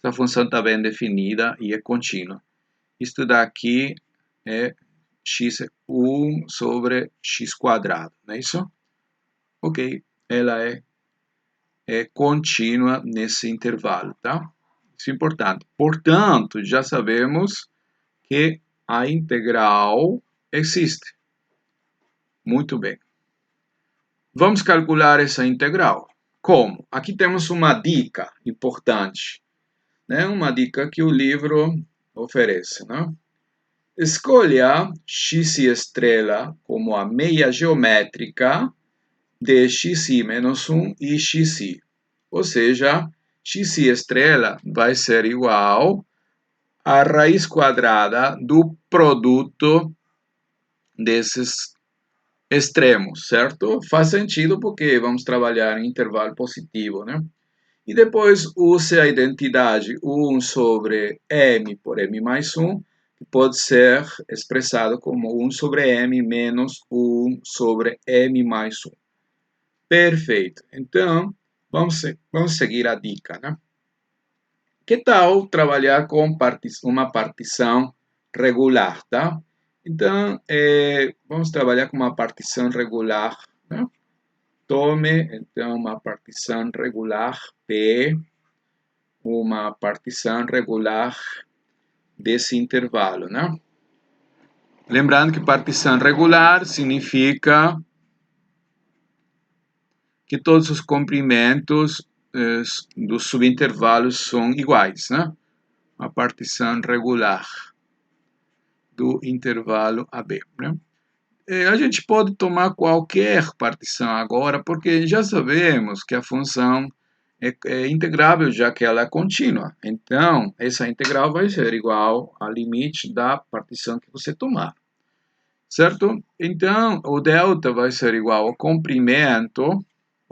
Essa função está bem definida e é contínua. Isto daqui é x 1 sobre x quadrado, não é isso? Ok, ela é contínua nesse intervalo, tá? Isso é importante. Portanto, já sabemos que a integral existe. Muito bem. Vamos calcular essa integral. Como? Aqui temos uma dica importante, né? Uma dica que o livro oferece, né? Escolha xi estrela como a meia geométrica de xi menos 1 e xi. Ou seja, xi estrela vai ser igual à raiz quadrada do produto desses extremos, certo? Faz sentido porque vamos trabalhar em intervalo positivo, né? E depois use a identidade 1 sobre m por m mais 1, que pode ser expressado como 1 sobre m menos 1 sobre m mais 1. Perfeito. Então, vamos seguir a dica, né? Que tal trabalhar com uma partição regular, tá? Então, vamos trabalhar com uma partição regular, né? Tome, então, uma partição regular P, uma partição regular desse intervalo, né? Lembrando que partição regular significa que todos os comprimentos dos subintervalos são iguais, né? A partição regular do intervalo AB, né? A gente pode tomar qualquer partição agora, porque já sabemos que a função é integrável, já que ela é contínua. Então, essa integral vai ser igual ao limite da partição que você tomar. Certo? Então, o delta vai ser igual ao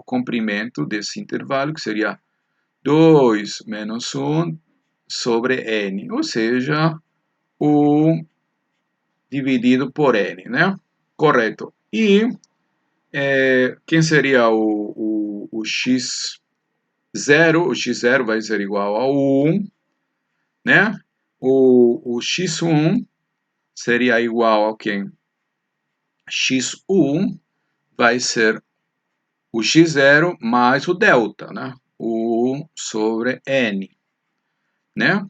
comprimento desse intervalo, que seria 2 menos 1 sobre n, ou seja, 1 dividido por n, né? Correto. E quem seria o x 0, o x0 vai ser igual a 1, né? O x1 seria igual a quem? x1 vai ser o x0 mais o delta, né? 1 sobre n, né?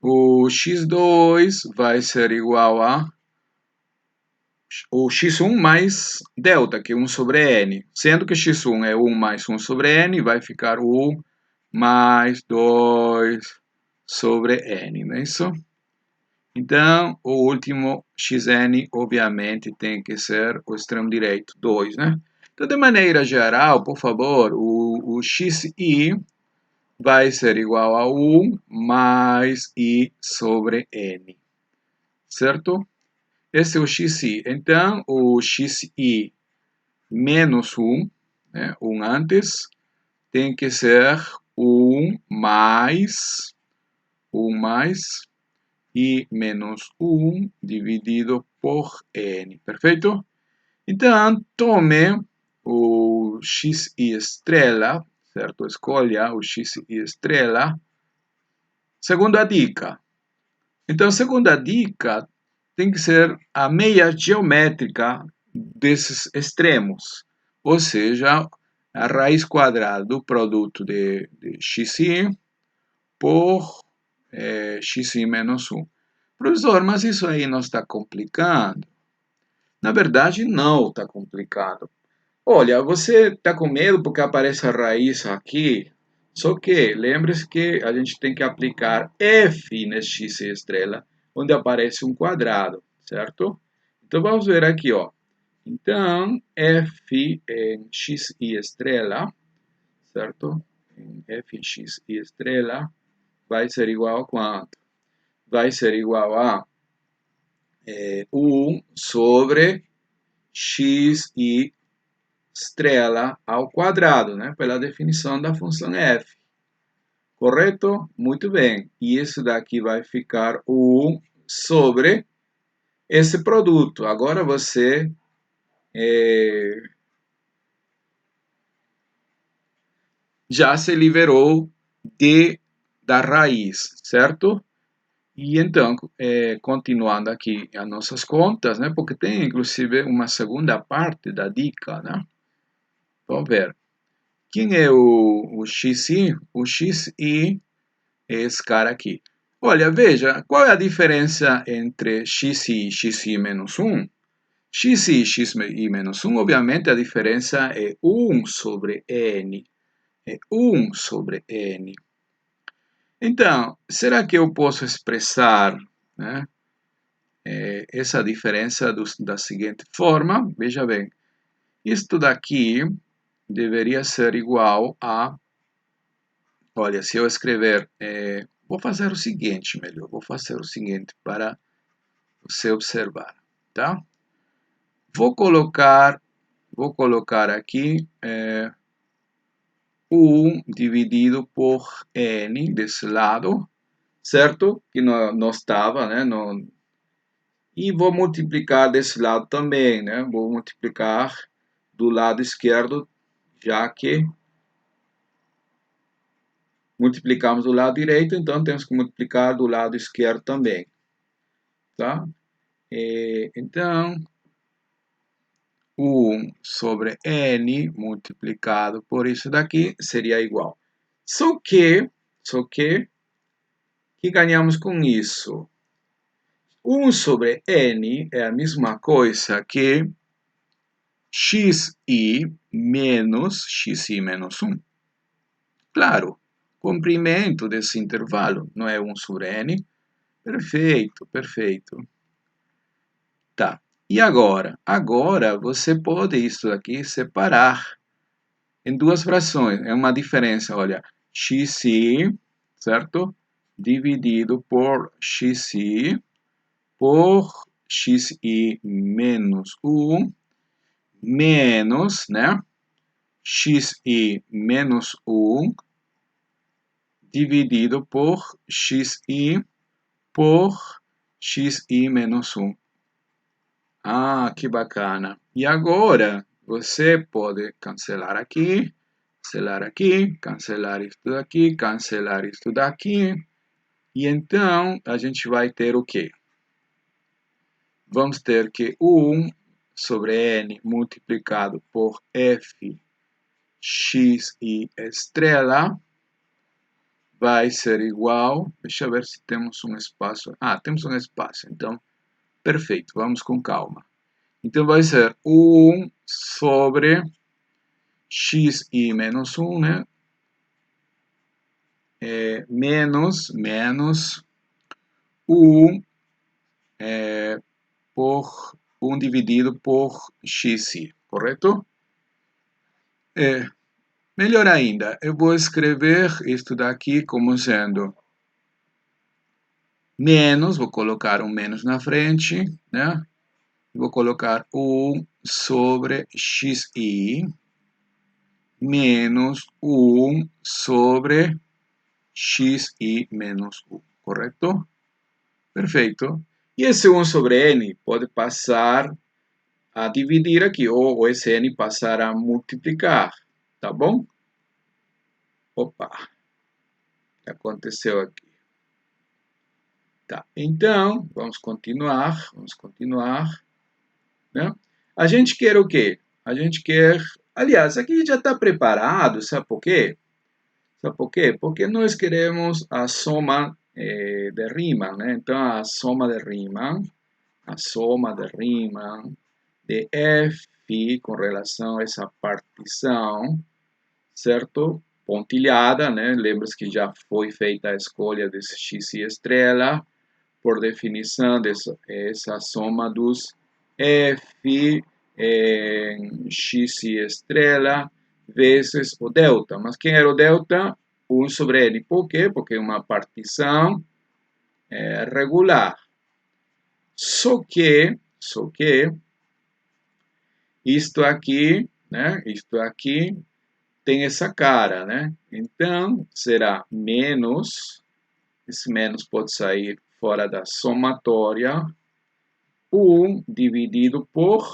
O x2 vai ser igual a o x1 mais delta, que é 1 sobre n. Sendo que x1 é 1 mais 1 sobre n, vai ficar 1 mais 2 sobre n, não é isso? Então, o último xn, obviamente, tem que ser o extremo direito, 2, né? Então, de maneira geral, por favor, o xi vai ser igual a 1 mais i sobre n, certo? Esse é o xi. Então, o xi menos 1, né, 1 antes, tem que ser 1 mais i menos 1 dividido por n, perfeito? Então, tome o xi estrela, certo? Escolha o xi estrela. Segunda dica. Então, segunda dica tem que ser a meia geométrica desses extremos, ou seja, a raiz quadrada do produto de xi por xi menos 1. Professor, mas isso aí não está complicando? Na verdade, não está complicado. Olha, você está com medo porque aparece a raiz aqui, só que lembre-se que a gente tem que aplicar f nesse x estrela, onde aparece um quadrado, certo? Então vamos ver aqui, ó. Então, f em x estrela, certo? Em f x estrela vai ser igual a quanto? Vai ser igual a 1 sobre x estrela ao quadrado, né? Pela definição da função f. Correto? Muito bem. E isso daqui vai ficar 1 sobre esse produto. Agora você já se liberou da raiz, certo? E então, continuando aqui as nossas contas, né? Porque tem inclusive uma segunda parte da dica, né? Vamos ver. Quem é o xi? O xi é esse cara aqui. Olha, veja, qual é a diferença entre xi e xi menos 1? Xi e xi menos 1, obviamente a diferença é 1 sobre n. É 1 sobre n. Então, será que eu posso expressar, né, essa diferença da seguinte forma? Veja bem, isto daqui deveria ser igual a... Olha, se eu escrever... vou fazer o seguinte, melhor. Vou fazer o seguinte para você observar, tá? Vou colocar aqui 1 dividido por n desse lado, certo? Que não estava, né? Não... E vou multiplicar desse lado também, né? Vou multiplicar do lado esquerdo, já que multiplicamos do lado direito, então temos que multiplicar do lado esquerdo também, tá? Então, 1 sobre n multiplicado por isso daqui seria igual. Só que ganhamos com isso? 1 sobre n é a mesma coisa que xi menos xi menos 1. Claro, comprimento desse intervalo não é 1 sobre n. Perfeito, perfeito. Tá. E agora? Agora você pode isso aqui separar em duas frações. É uma diferença, olha, xi, certo? Dividido por xi menos 1 menos, né? Xi menos 1 dividido por xi menos 1. Ah, que bacana. E agora você pode cancelar aqui, cancelar isto daqui. E então, a gente vai ter o quê? Vamos ter que 1 sobre n multiplicado por f x e estrela vai ser igual, deixa eu ver se temos um espaço, temos um espaço, então, perfeito, vamos com calma. Então, vai ser 1 sobre xi menos 1, né? Menos 1 por 1 dividido por xi, correto? Melhor ainda, eu vou escrever isto daqui como sendo menos, vou colocar um menos na frente, né? Vou colocar 1 sobre xi menos 1 sobre xi menos 1, correto? Perfeito. E esse 1 sobre n pode passar a dividir aqui, ou esse n passar a multiplicar, tá bom? Opa, o que aconteceu aqui? Tá, então, vamos continuar, né? A gente quer o quê? A gente quer, aliás, aqui já está preparado, sabe por quê? Sabe por quê? Porque nós queremos a soma de Riemann, né? Então, a soma de Riemann de f com relação a essa partição, certo? Pontilhada, né? Lembra-se que já foi feita a escolha desse x e estrela, por definição essa soma dos f x e estrela vezes o delta. Mas quem era o delta? 1 sobre n. Por quê? Porque é uma partição regular. Só que isto aqui, né? Isto aqui tem essa cara, né? Então, será menos, esse menos pode sair fora da somatória, 1 dividido por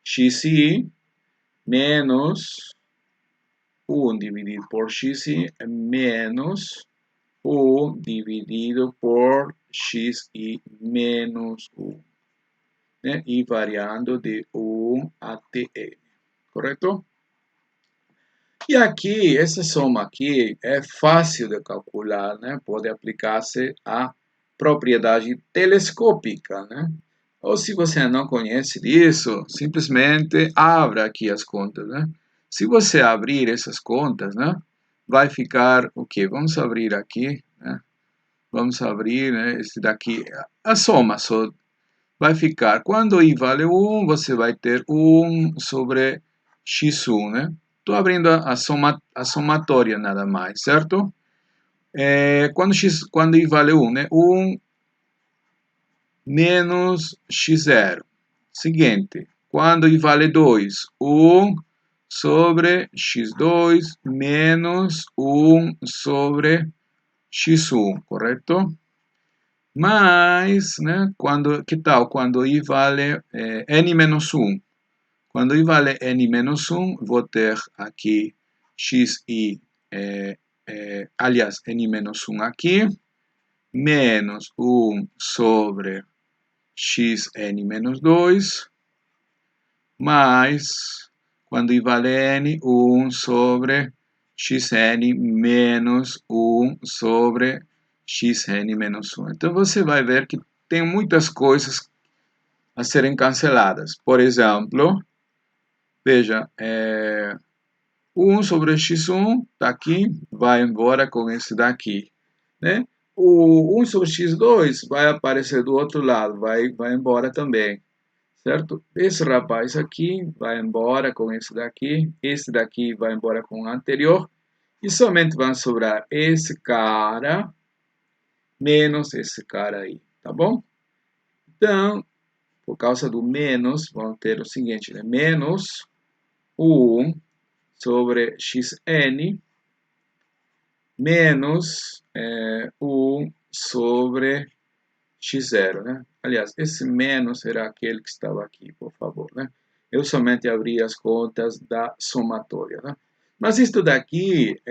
xi menos 1 dividido por xi menos 1 dividido por xi menos 1. Né? E variando de 1 até n, correto? E aqui, essa soma aqui é fácil de calcular, né? Pode aplicar-se à propriedade telescópica, né? Ou se você não conhece disso, simplesmente abra aqui as contas, né? Se você abrir essas contas, né? Vai ficar o quê? Vamos abrir aqui, né? Vamos abrir, né? Esse daqui, a soma só vai ficar, quando i vale 1, você vai ter 1 sobre x1, né? Estou abrindo a somatória nada mais, certo? Quando i vale 1, né? 1 menos x0. Seguinte, quando i vale 2, 1 sobre x2 menos 1 sobre x1, correto? Mas, né, que tal quando i vale n menos 1? Quando i vale n menos 1, vou ter aqui xi, aliás, n menos 1 aqui, menos 1 sobre xn menos 2, mais, quando i vale n, 1 sobre xn menos 1 sobre xn menos 1. Então, você vai ver que tem muitas coisas a serem canceladas. Por exemplo, veja, 1 sobre x1 está aqui, vai embora com esse daqui, né? O 1 sobre x2 vai aparecer do outro lado, vai embora também, certo? Esse rapaz aqui vai embora com esse daqui vai embora com o anterior, e somente vai sobrar esse cara menos esse cara aí, tá bom? Então, por causa do menos, vamos ter o seguinte, né? Menos 1 sobre xn menos 1 sobre x0, né? Aliás, esse menos será aquele que estava aqui, por favor, né? Eu somente abri as contas da somatória, né? Mas isso daqui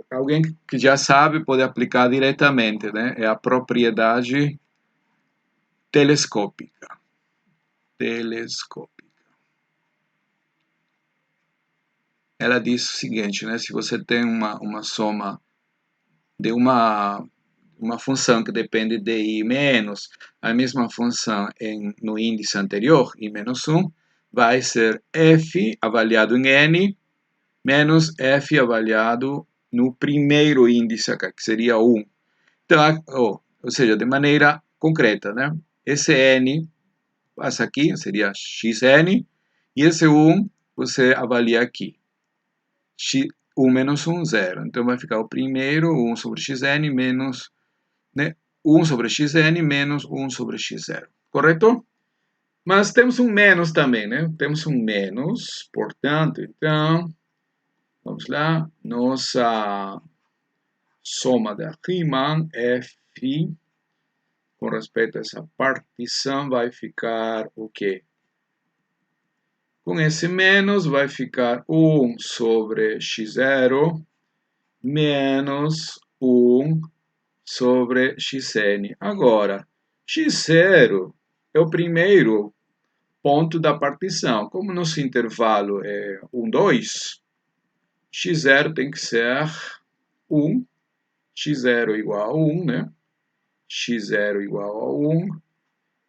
alguém que já sabe pode aplicar diretamente, né? É a propriedade telescópica. Telescópica. Ela diz o seguinte, né? Se você tem uma soma de uma função que depende de i menos a mesma função no índice anterior, i menos 1, vai ser f avaliado em n menos f avaliado no primeiro índice, que seria 1. Então, ou seja, de maneira concreta, né? Esse n passa aqui, seria xn, e esse 1 você avalia aqui. 1 menos 1, 0. Então vai ficar o primeiro, 1 sobre xn menos, né, 1 sobre xn menos 1 sobre x0. Correto? Mas temos um menos também, né? Temos um menos, portanto, então, vamos lá, nossa soma da Riemann, f, com respeito a essa partição, vai ficar o quê? Com esse menos vai ficar 1 sobre x0 menos 1 sobre xn. Agora, x0 é o primeiro ponto da partição. Como nosso intervalo é 1, 2, x0 tem que ser 1, x0 igual a 1, né? x0 igual a 1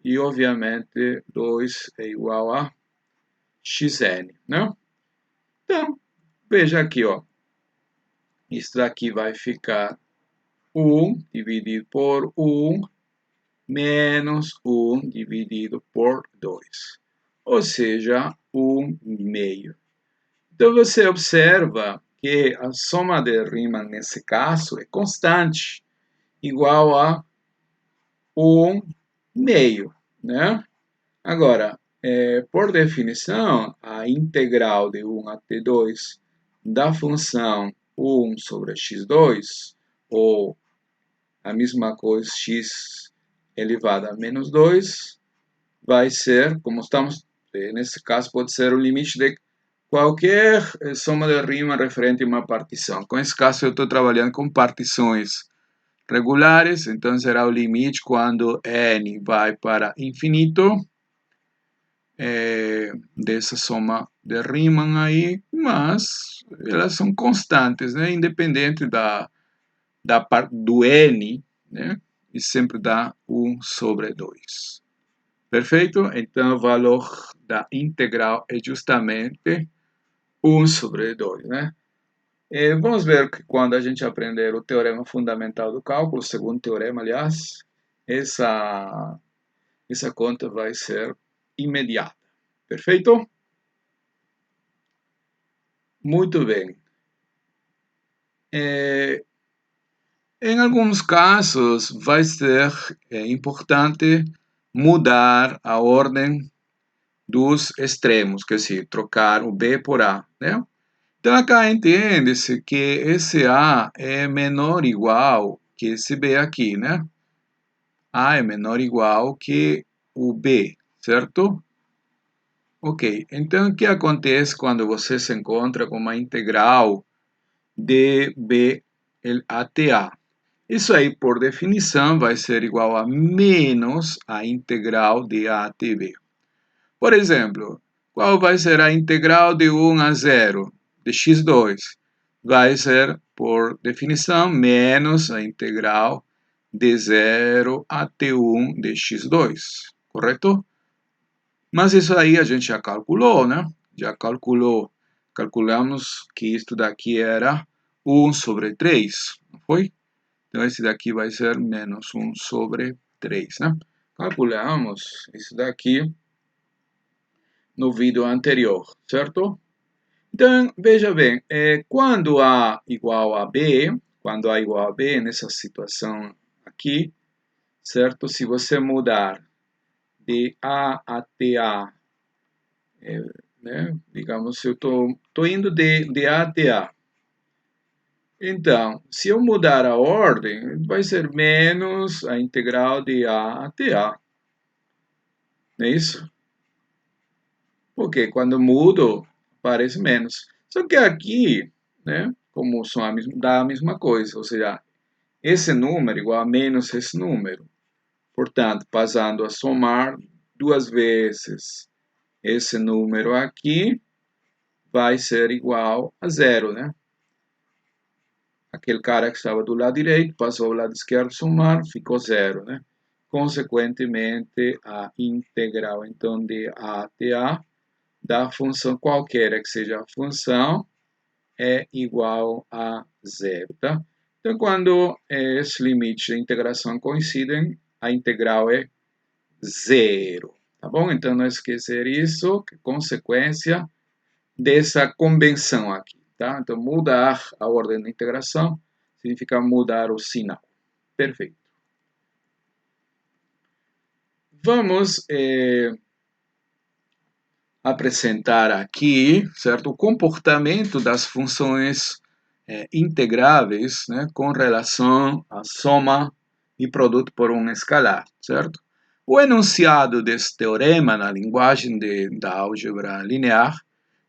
e, obviamente, 2 é igual a xn, né? Então, veja aqui, ó. Isso daqui vai ficar 1 dividido por 1 menos 1 dividido por 2. Ou seja, 1 meio. Então, você observa que a soma de Riemann, nesse caso, é constante, igual a 1 meio, né? Agora, por definição, a integral de 1 até 2 da função 1 sobre x2, ou a mesma coisa, x elevado a menos 2, vai ser, como estamos, nesse caso, pode ser o limite de qualquer soma de Riemann referente a uma partição. Com esse caso, eu estou trabalhando com partições regulares, então será o limite quando n vai para infinito, dessa soma de Riemann aí, mas elas são constantes, né? Independente do n, né? E sempre dá 1 sobre 2. Perfeito? Então, o valor da integral é justamente 1 sobre 2, né? Vamos ver que quando a gente aprender o teorema fundamental do cálculo, o segundo teorema, aliás, essa conta vai ser imediata. Perfeito? Muito bem. Em alguns casos, vai ser importante mudar a ordem dos extremos, quer dizer, trocar o B por A, né? Então, acá entende-se que esse A é menor ou igual que esse B aqui, né? A é menor ou igual que o B, certo? Ok, então o que acontece quando você se encontra com uma integral de B até A? Isso aí, por definição, vai ser igual a menos a integral de A até B. Por exemplo, qual vai ser a integral de 1 a 0 de x2? Vai ser, por definição, menos a integral de 0 até 1 de x2, correto? Mas isso aí a gente já calculou, né? Já calculamos que isto daqui era 1 sobre 3, não foi? Então, esse daqui vai ser menos 1 sobre 3, né? Calculamos isso daqui no vídeo anterior, certo? Então, veja bem, quando A igual a B, nessa situação aqui, certo? Se você mudar de A até A, né? Digamos, eu estou indo de A até A. Então, se eu mudar a ordem, vai ser menos a integral de A até A. Não é isso? Porque quando mudo, aparece menos. Só que aqui, né, como são dá a mesma coisa, ou seja, esse número igual a menos esse número. Portanto, passando a somar duas vezes esse número aqui, vai ser igual a zero, né? Aquele cara que estava do lado direito passou ao lado esquerdo, somar, ficou zero, né? Consequentemente, a integral, então, de a até a da função qualquer que seja a função é igual a zero, tá? Então, quando esses limites de integração coincidem, a integral é zero, tá bom? Então, não esquecer isso, que é consequência dessa convenção aqui, tá? Então, mudar a ordem da integração significa mudar o sinal. Perfeito. Vamos apresentar aqui, certo, o comportamento das funções integráveis, né, com relação à soma e produto por um escalar, certo? O enunciado desse teorema na linguagem da álgebra linear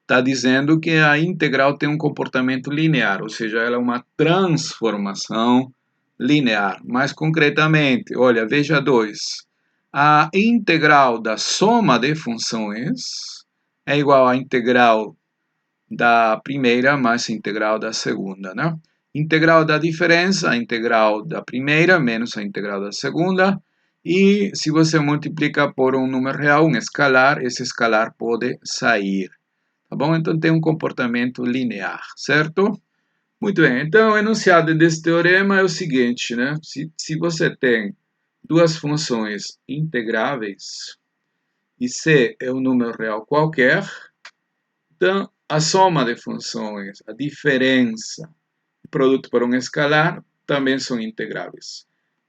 está dizendo que a integral tem um comportamento linear, ou seja, ela é uma transformação linear. Mais concretamente, olha, veja 2. A integral da soma de funções é igual à integral da primeira mais a integral da segunda, né? Integral da diferença, a integral da primeira menos a integral da segunda. E se você multiplica por um número real, um escalar, esse escalar pode sair. Tá bom? Então tem um comportamento linear, certo? Muito bem, então o enunciado desse teorema é o seguinte, né? Se você tem duas funções integráveis e C é um número real qualquer, então a soma de funções, a diferença e produto por um escalar também são integráveis.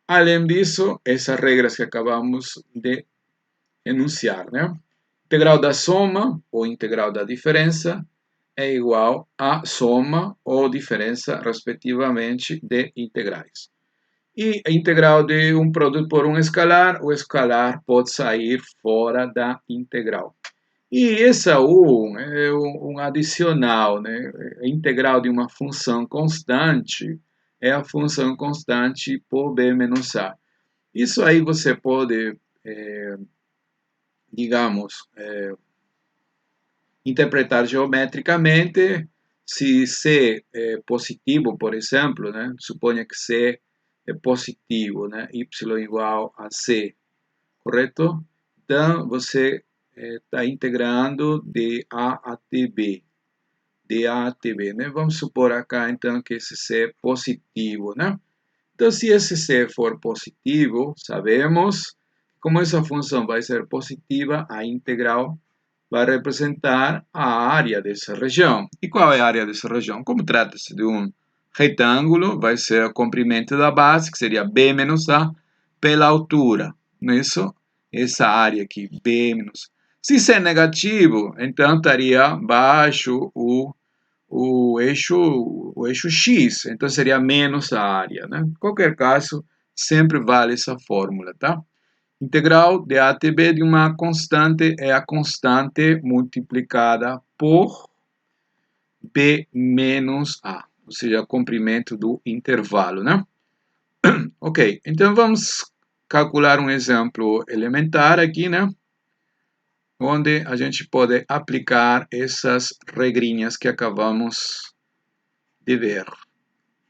Além disso, essas regras que acabamos de enunciar, né? Integral da soma ou integral da diferença é igual à soma ou diferença, respectivamente, de integrais. E a integral de um produto por um escalar, o escalar pode sair fora da integral. E essa U é um adicional, né? A integral de uma função constante é a função constante por b menos a. Isso aí você pode, digamos, interpretar geometricamente. Se C é positivo, por exemplo, né? Suponha que C é positivo, né? Y igual a C, correto? Então, você está integrando de A até B. De A até B, né? Vamos supor acá, então, que esse C é positivo, né? Então, se esse C for positivo, sabemos como essa função vai ser positiva, a integral vai representar a área dessa região. E qual é a área dessa região? Como trata-se de um retângulo, vai ser o comprimento da base, que seria B menos A, pela altura. Não é isso? Essa área aqui, B menos A. Se isso é negativo, então estaria baixo o eixo X, então seria menos a área, né? Em qualquer caso, sempre vale essa fórmula, tá? Integral de A até B de uma constante é a constante multiplicada por B menos A, ou seja, o comprimento do intervalo, né? Ok, então vamos calcular um exemplo elementar aqui, né? Onde a gente pode aplicar essas regrinhas que acabamos de ver.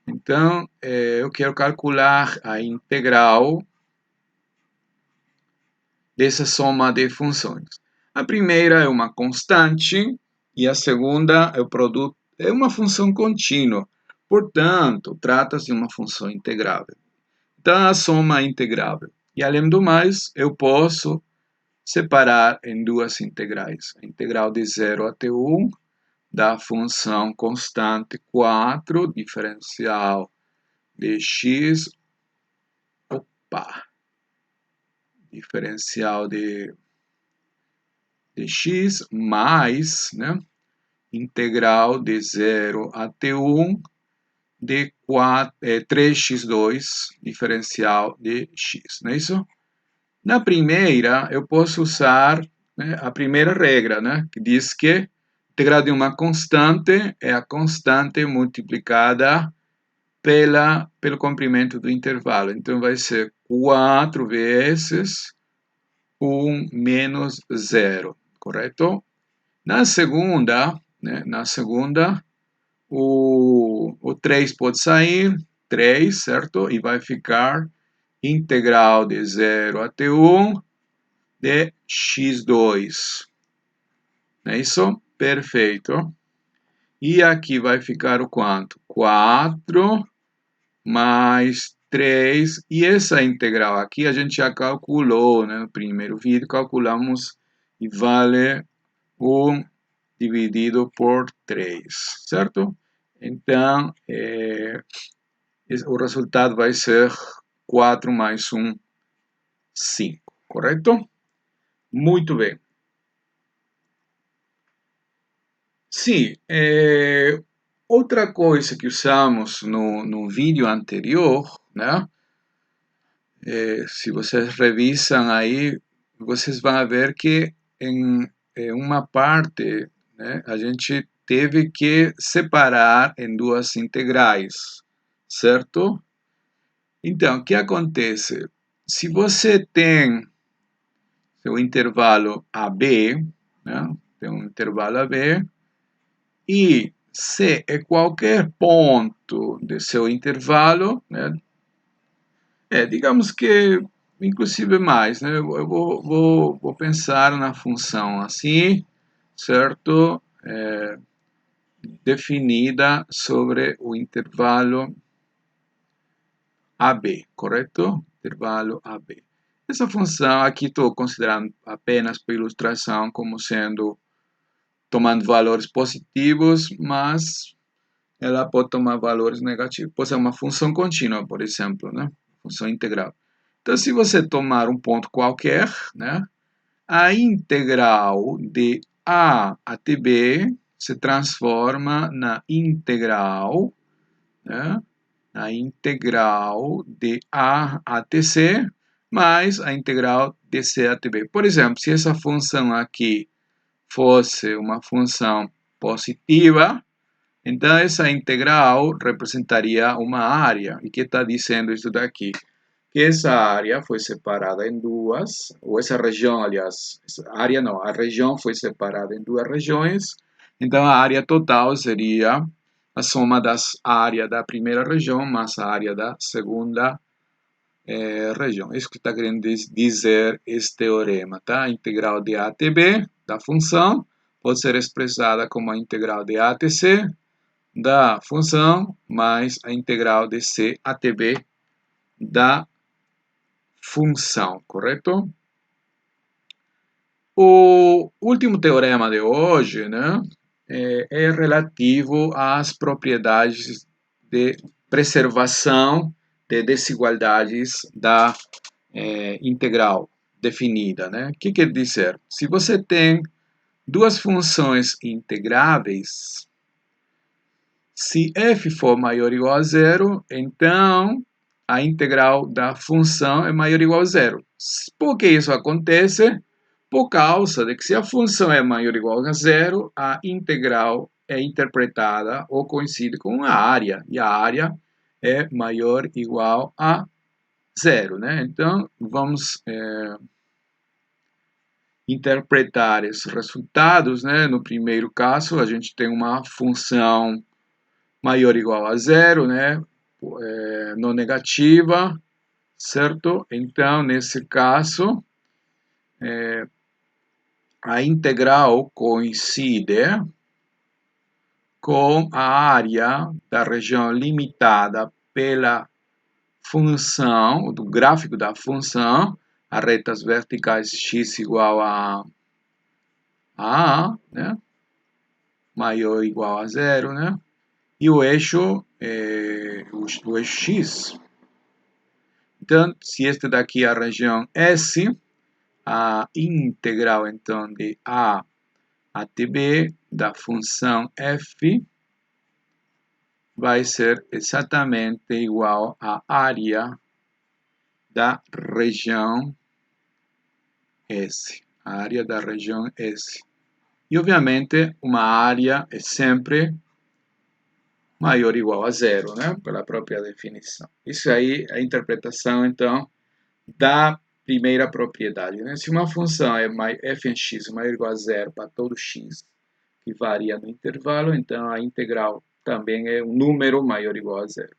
Então, eu quero calcular a integral dessa soma de funções. A primeira é uma constante e a segunda é o produto, é uma função contínua. Portanto, trata-se de uma função integrável. Então, a soma é integrável. E, além do mais, eu posso separar em duas integrais. A integral de 0 até 1 da função constante 4, diferencial de x, diferencial de x mais, né, integral de 0 até 1 de 3x2, diferencial de x, não é isso? Na primeira, eu posso usar, né, a primeira regra, né, que diz que integral de uma constante é a constante multiplicada pelo comprimento do intervalo. Então, vai ser 4 vezes 1 menos 0, correto? Na segunda, né, o 3 pode sair, 3, certo? E vai ficar integral de 0 até 1 de x2. Não é isso? Perfeito. E aqui vai ficar o quanto? 4 mais 3. E essa integral aqui a gente já calculou, né? No primeiro vídeo calculamos e vale 1 dividido por 3, certo? Então, o resultado vai ser 4 mais 1, 5, correto? Muito bem. Sim, outra coisa que usamos no vídeo anterior, né? Se vocês revisam aí, vocês vão ver que em uma parte, né, a gente teve que separar em duas integrais, certo? Então, o que acontece? Se você tem seu intervalo AB, né, tem um intervalo AB, e C é qualquer ponto de seu intervalo, né, digamos que inclusive mais, né? Eu vou pensar na função assim, certo? Definida sobre o intervalo AB, correto? Intervalo AB. Essa função aqui estou considerando apenas por ilustração como sendo, tomando valores positivos, mas ela pode tomar valores negativos. Pode ser uma função contínua, por exemplo, né? Função integral. Então, se você tomar um ponto qualquer, né, a integral de A até B se transforma na integral, né, na integral de A até C mais a integral de C até B. Por exemplo, se essa função aqui fosse uma função positiva, então essa integral representaria uma área. E que está dizendo isso daqui? Que essa área foi separada em duas, ou essa região, aliás, área não, a região foi separada em duas regiões, então a área total seria a soma das áreas da primeira região mais a área da segunda região. Isso que está querendo dizer esse teorema, tá? A integral de A até B da função pode ser expressada como a integral de A até C da função mais a integral de C até B da função, correto? O último teorema de hoje, né, é relativo às propriedades de preservação de desigualdades da integral definida, né? O que quer dizer? Se você tem duas funções integráveis, se f for maior ou igual a zero, então a integral da função é maior ou igual a zero. Por que isso acontece? Por causa de que se a função é maior ou igual a zero, a integral é interpretada ou coincide com a área, e a área é maior ou igual a zero, né? Então, vamos interpretar esses resultados, né? No primeiro caso, a gente tem uma função maior ou igual a zero, né? Não negativa, certo? Então, nesse caso, a integral coincide com a área da região limitada pela função, do gráfico da função, as retas verticais x igual a, né? Maior ou igual a zero, né? E o eixo, o eixo x. Então, se este daqui é a região S, a integral, então, de A até B da função f vai ser exatamente igual à área da região S. A área da região S. E, obviamente, uma área é sempre maior ou igual a zero, né? Pela própria definição. Isso aí é a interpretação, então, da primeira propriedade, né? Se uma função é f em x maior ou igual a zero para todo x que varia no intervalo, então a integral também é um número maior ou igual a zero.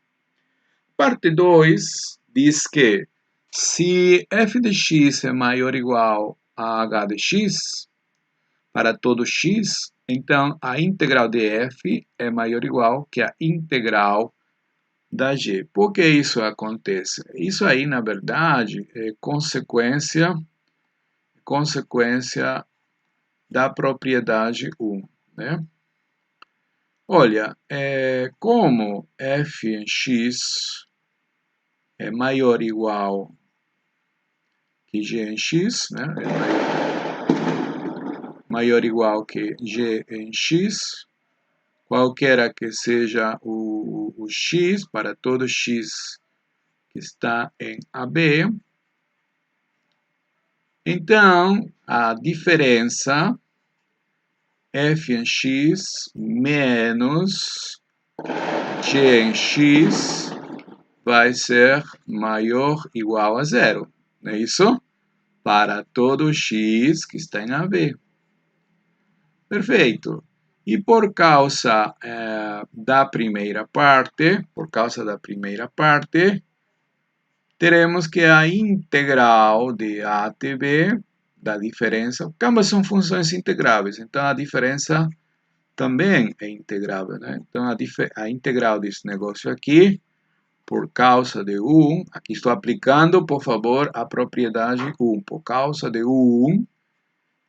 Parte 2 diz que se f de x é maior ou igual a h de x, para todo x, então a integral de f é maior ou igual que a integral da g. Por que isso acontece? Isso aí, na verdade, é consequência da propriedade 1, né? Olha, como f em x é maior ou igual que g em x, né? Maior ou igual que g em x, qualquer que seja o x, para todo x que está em AB. Então, a diferença f em x menos g em x vai ser maior ou igual a zero, não é isso? Para todo x que está em AB. Perfeito. E por causa da primeira parte, teremos que a integral de a até b da diferença, porque ambas são funções integráveis, então a diferença também é integrável, né? Então a integral desse negócio aqui, por causa de 1, aqui estou aplicando, por favor, a propriedade 1, por causa de 1,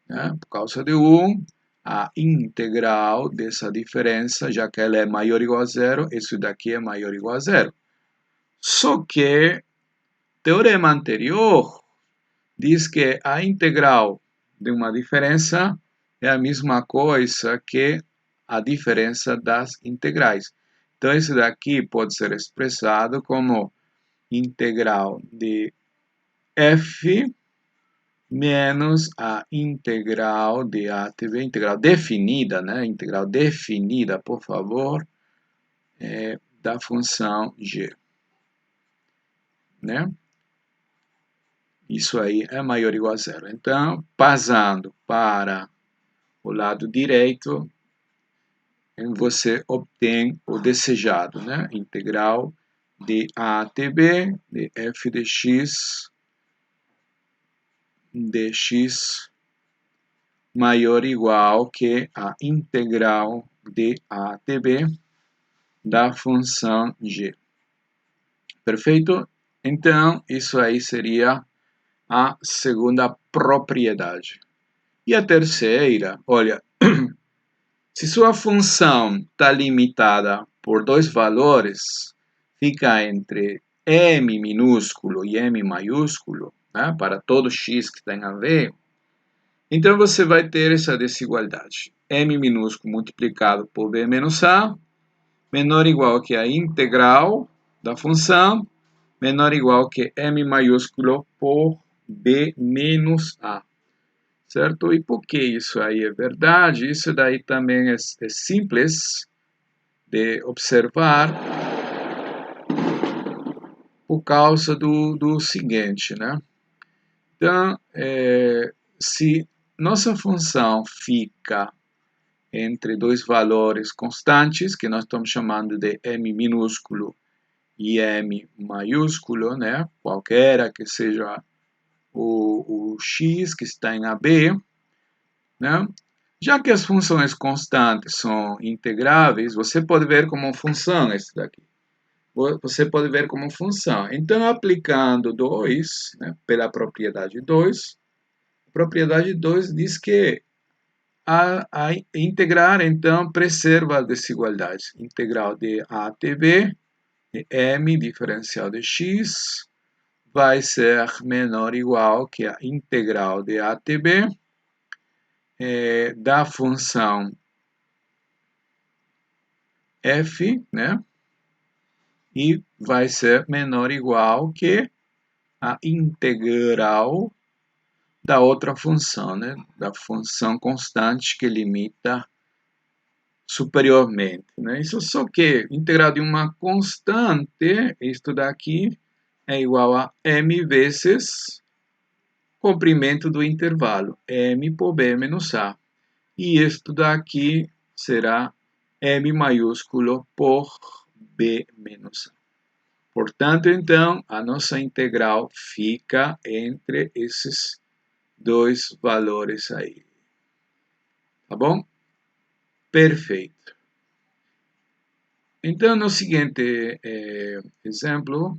né? Por causa de 1, a integral dessa diferença, já que ela é maior ou igual a zero, isso daqui é maior ou igual a zero. Só que teorema anterior diz que a integral de uma diferença é a mesma coisa que a diferença das integrais. Então, isso daqui pode ser expressado como integral de f menos a integral de a até b, integral definida, né? Integral definida, por favor, da função g, né? Isso aí é maior ou igual a zero. Então, passando para o lado direito, você obtém o desejado, né? Integral de a até b de f de x dx maior ou igual que a integral de a até b da função g. Perfeito? Então, isso aí seria a segunda propriedade. E a terceira, olha, se sua função está limitada por dois valores, fica entre m minúsculo e m maiúsculo, né, para todo x que tem a ver, então você vai ter essa desigualdade. M minúsculo multiplicado por b menos a, menor ou igual que a integral da função, menor ou igual que m maiúsculo por b menos a. Certo? E por que isso aí é verdade? Isso daí também é simples de observar por causa do seguinte, né? Então, se nossa função fica entre dois valores constantes, que nós estamos chamando de m minúsculo e m maiúsculo, né? Qualquer que seja o x que está em AB, né? Já que as funções constantes são integráveis, você pode ver como função esse daqui. Você pode ver como função. Então, aplicando 2, né, pela propriedade 2, a propriedade 2 diz que a integrar, então, preserva as desigualdades. Integral de a até b, de m diferencial de x, vai ser menor ou igual que a integral de a até b da função f, né? E vai ser menor ou igual que a integral da outra função, né? Da função constante que limita superiormente, né? Isso só que integral de uma constante, isto daqui, é igual a m vezes comprimento do intervalo, m por b menos a. E isto daqui será m maiúsculo por b menos a. Portanto, então, a nossa integral fica entre esses dois valores aí. Tá bom? Perfeito. Então, no seguinte exemplo,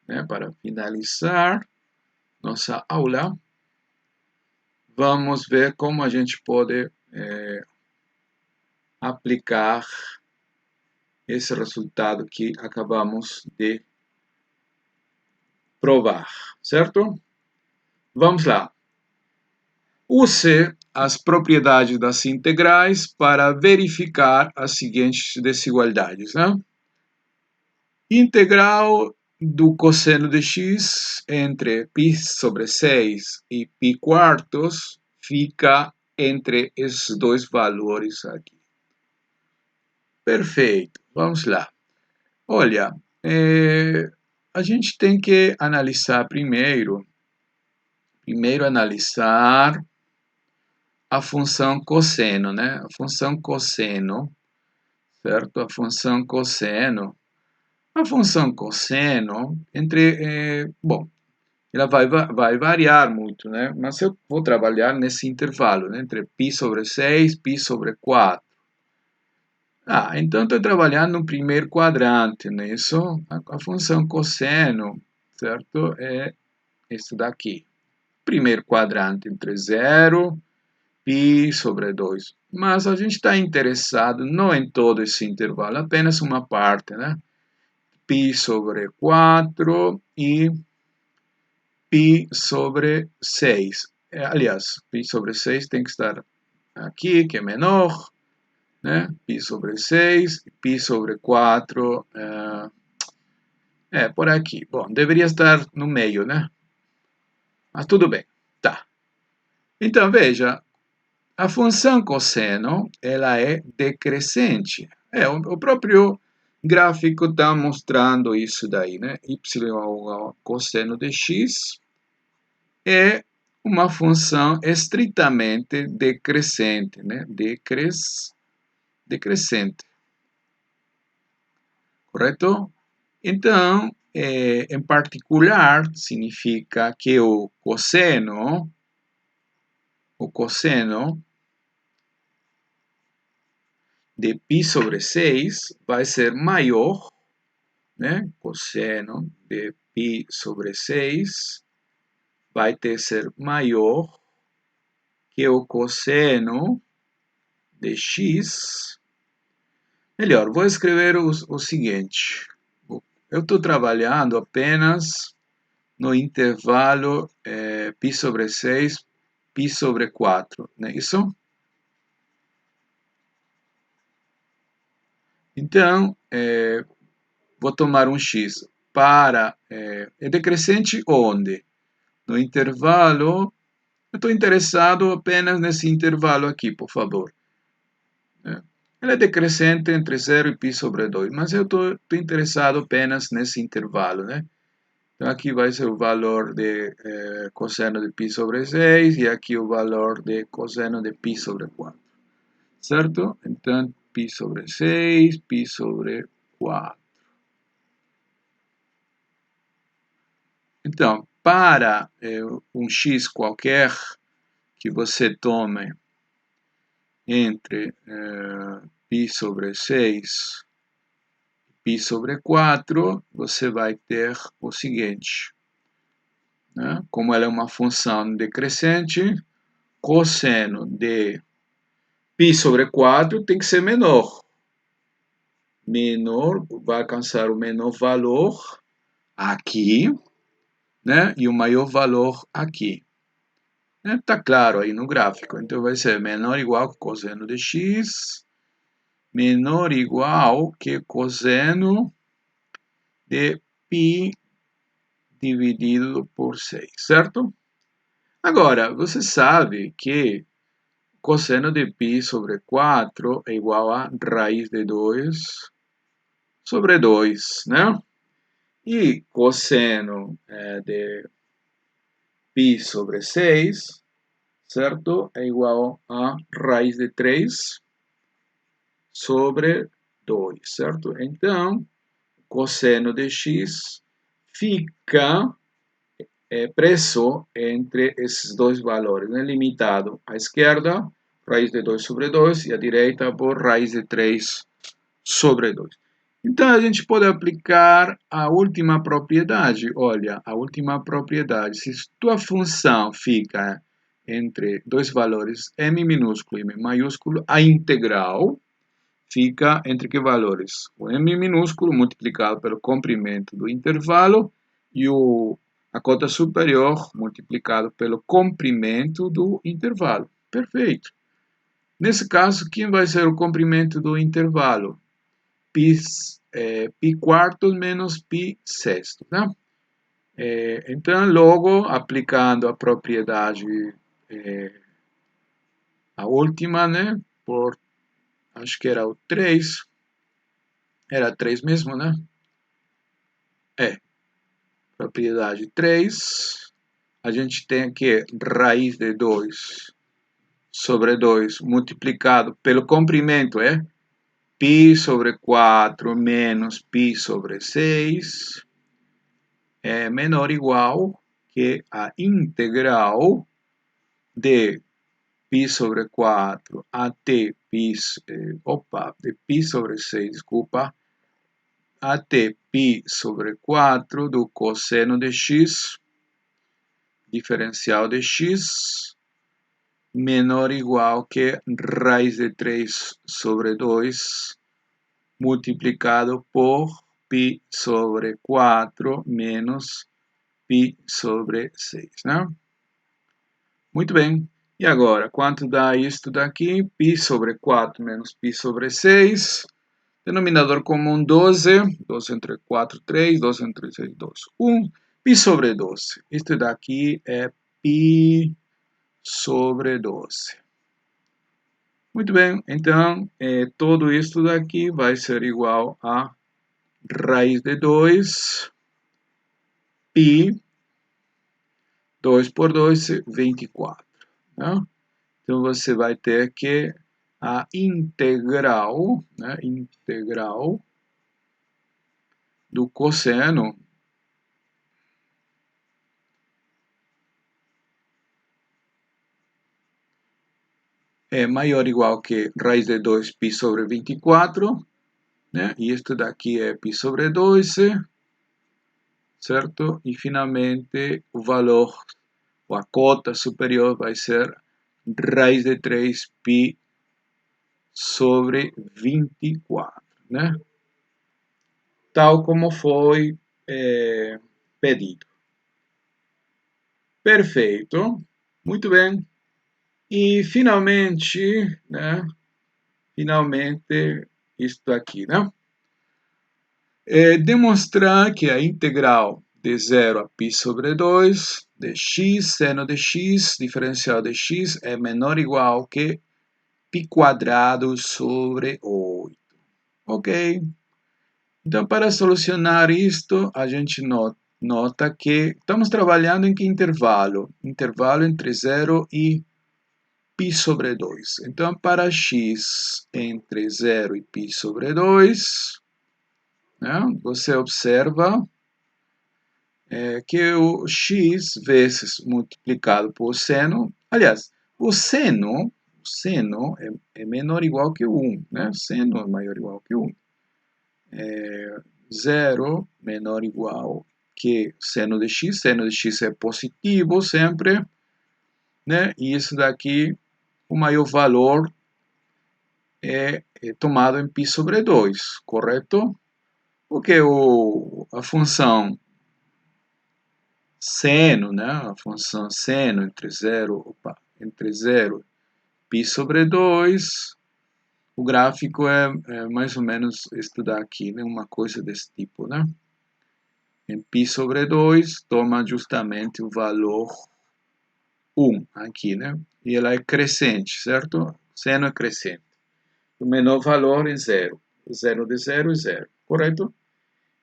né, para finalizar nossa aula, vamos ver como a gente pode aplicar esse resultado que acabamos de provar, certo? Vamos lá. Use as propriedades das integrais para verificar as seguintes desigualdades, né? Integral do cosseno de x entre π sobre 6 e π quartos fica entre esses dois valores aqui. Perfeito, vamos lá. Olha, a gente tem que analisar primeiro analisar a função cosseno, né? A função cosseno, certo? A função cosseno, bom, ela vai variar muito, né? Mas eu vou trabalhar nesse intervalo, né? Entre π sobre 6 e π sobre 4. Então estou trabalhando no primeiro quadrante, né? Isso, a função cosseno, certo? É isso daqui. Primeiro quadrante entre 0, π sobre 2. Mas a gente está interessado não em todo esse intervalo, apenas uma parte, né? π sobre 4 e π sobre 6. Aliás, π sobre 6 tem que estar aqui, que é menor, né? π sobre 6, π sobre 4 por aqui. Bom, deveria estar no meio, né? Mas tudo bem, tá. Então, veja, a função cosseno, ela é decrescente. O próprio gráfico está mostrando isso daí, né? Y igual a cosseno de x é uma função estritamente decrescente, né? Decrescente, correto? Então, em particular, significa que o cosseno de π sobre 6 vai ser maior, né? Cosseno de π sobre 6 vai ter ser maior que o cosseno de x. Melhor, vou escrever o seguinte. Eu estou trabalhando apenas no intervalo π sobre 6, π sobre 4, não é isso? Então, vou tomar um x para... é decrescente onde? No intervalo... Eu estou interessado apenas nesse intervalo aqui, por favor. Ela é decrescente entre 0 e π sobre 2, mas eu estou interessado apenas nesse intervalo, né? Então, aqui vai ser o valor de cosseno de π sobre 6 e aqui o valor de cosseno de π sobre 4. Certo? Então, π sobre 6, π sobre 4. Então, para um x qualquer que você tome entre π sobre 6 e π sobre 4, você vai ter o seguinte, né? Como ela é uma função decrescente, cosseno de π sobre 4 tem que ser menor. Vai alcançar o menor valor aqui, né? E o maior valor aqui. Está claro aí no gráfico. Então vai ser menor ou igual que cosseno de x, menor ou igual que cosseno de π dividido por 6, certo? Agora, você sabe que cosseno de π sobre 4 é igual a raiz de 2 sobre 2, né? E cosseno de π sobre 6, certo? É igual a raiz de 3 sobre 2, certo? Então, cosseno de x fica preso entre esses dois valores, né? Limitado à esquerda, raiz de 2 sobre 2, e à direita por raiz de 3 sobre 2. Então, a gente pode aplicar a última propriedade. Olha, a última propriedade. Se tua função fica entre dois valores, m minúsculo e m maiúsculo, a integral fica entre que valores? O m minúsculo multiplicado pelo comprimento do intervalo e a cota superior multiplicado pelo comprimento do intervalo. Perfeito. Nesse caso, quem vai ser o comprimento do intervalo? Pi quartos menos pi sexto, né? Então, logo, aplicando a propriedade, a última, né? Por, acho que era o 3, era 3 mesmo, né? Propriedade 3, a gente tem aqui raiz de 2 sobre 2 multiplicado pelo comprimento, π sobre 4 menos π sobre 6 é menor ou igual que a integral de π sobre 4 até de π sobre 6, desculpa, até π sobre 4 do cosseno de x, diferencial de x, menor ou igual que raiz de 3 sobre 2 multiplicado por π sobre 4 menos π sobre 6, né? Muito bem. E agora, quanto dá isto daqui? Π sobre 4 menos π sobre 6. Denominador comum 12. 12 entre 4, 3. 12 entre 6, 2, 1. Π sobre 12. Isto daqui é π sobre 12. Muito bem, então, tudo isto daqui vai ser igual a raiz de 2, π, 2 por 2, 24. Né? Então, você vai ter que a integral, né, integral do cosseno é maior ou igual que raiz de 2 π sobre 24, né? E isto daqui é π sobre 12, certo? E finalmente o valor, ou a cota superior vai ser raiz de 3 π sobre 24, né? Tal como foi pedido. Perfeito, muito bem. E finalmente, né? Finalmente, isto aqui, né? Demonstrar que a integral de 0 a π sobre 2 de x seno de x diferencial de x é menor ou igual que π quadrado sobre 8. Ok? Então, para solucionar isto, a gente nota que estamos trabalhando em que intervalo? Intervalo entre 0 e π sobre 2. Então, para x entre 0 e π sobre 2, né, você observa que o x vezes multiplicado por seno, aliás, o seno é menor ou igual que 1, né? Seno é maior ou igual que 1. 0 menor ou igual que seno de x é positivo sempre, né? E isso daqui, o maior valor é tomado em π sobre 2, correto? Porque a função seno, né? A função seno entre 0 π sobre 2, o gráfico é mais ou menos estudar aqui, né? Uma coisa desse tipo, né? Em π sobre 2, toma justamente o valor 1 aqui, né? E ela é crescente, certo? Seno é crescente. O menor valor é 0. 0 de 0 é 0, correto?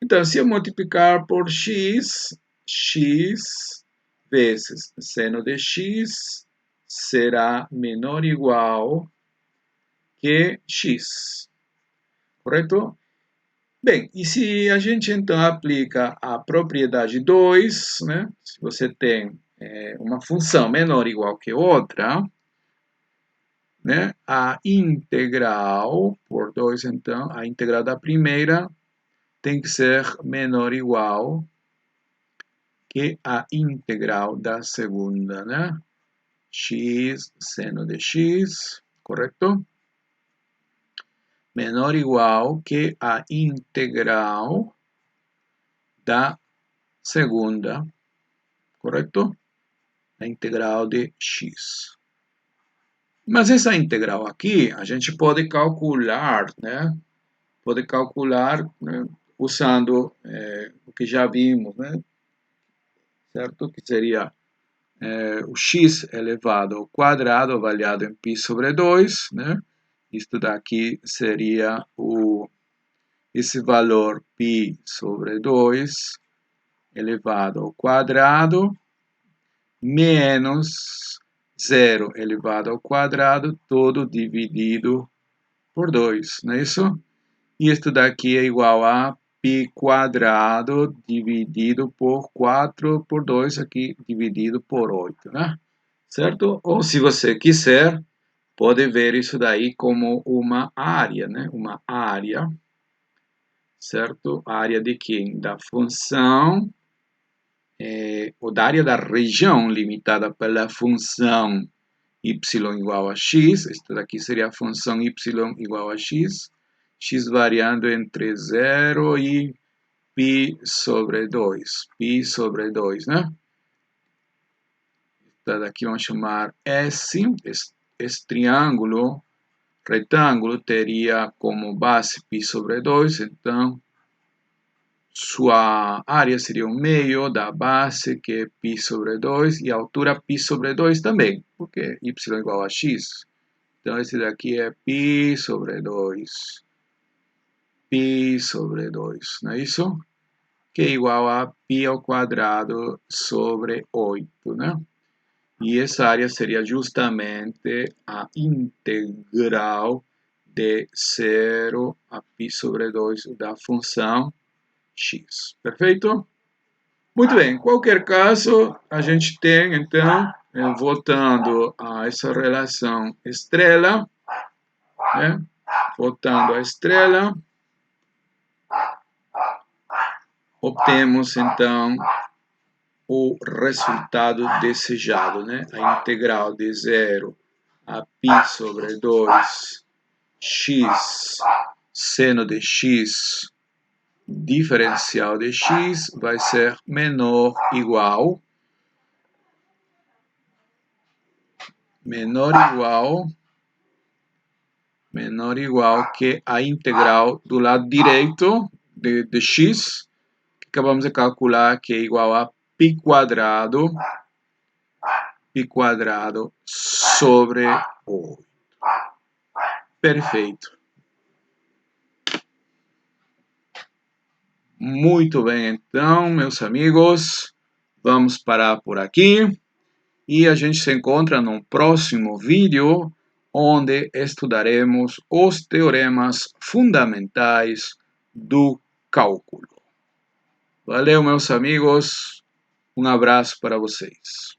Então, se eu multiplicar por x, x vezes seno de x será menor ou igual que x, correto? Bem, e se a gente então aplica a propriedade 2, né? Se você tem uma função menor ou igual que outra, né? A integral por 2, então, a integral da primeira tem que ser menor ou igual que a integral da segunda, né? X seno de x, correto? Menor ou igual que a integral da segunda, correto? A integral de x. Mas essa integral aqui, a gente pode calcular, né? Pode calcular, né? Usando o que já vimos, né? Certo? Que seria o x elevado ao quadrado avaliado em π sobre 2, né? Isto daqui seria esse valor π sobre 2 elevado ao quadrado menos 0 elevado ao quadrado, todo dividido por 2, não é isso? E isto daqui é igual a π quadrado dividido por 4 por 2 aqui dividido por 8, né? Certo? Ou se você quiser, pode ver isso daí como uma área, né? Uma área, certo? Área de quem? Da função, ou da área da região limitada pela função y igual a x. Esta daqui seria a função y igual a x. X variando entre 0 e π sobre 2. Π sobre 2, né? Esta daqui vamos chamar S. Esse triângulo retângulo teria como base π sobre 2, então sua área seria o meio da base, que é π sobre 2, e a altura π sobre 2 também, porque y igual a x. Então esse daqui é π sobre 2. π sobre 2, não é isso? Que é igual a π ao quadrado sobre 8, né? E essa área seria justamente a integral de 0 a π sobre 2 da função x. Perfeito? Muito bem. Em qualquer caso, a gente tem, então, voltando a essa relação estrela, né? Voltando à estrela, obtemos, então, o resultado desejado, né? A integral de 0 a π sobre 2 x seno de x diferencial de x vai ser menor ou igual que a integral do lado direito de x, que acabamos de calcular, que é igual a π quadrado sobre 8. Perfeito. Muito bem, então, meus amigos, vamos parar por aqui e a gente se encontra no próximo vídeo, onde estudaremos os teoremas fundamentais do cálculo. Valeu, meus amigos, um abraço para vocês.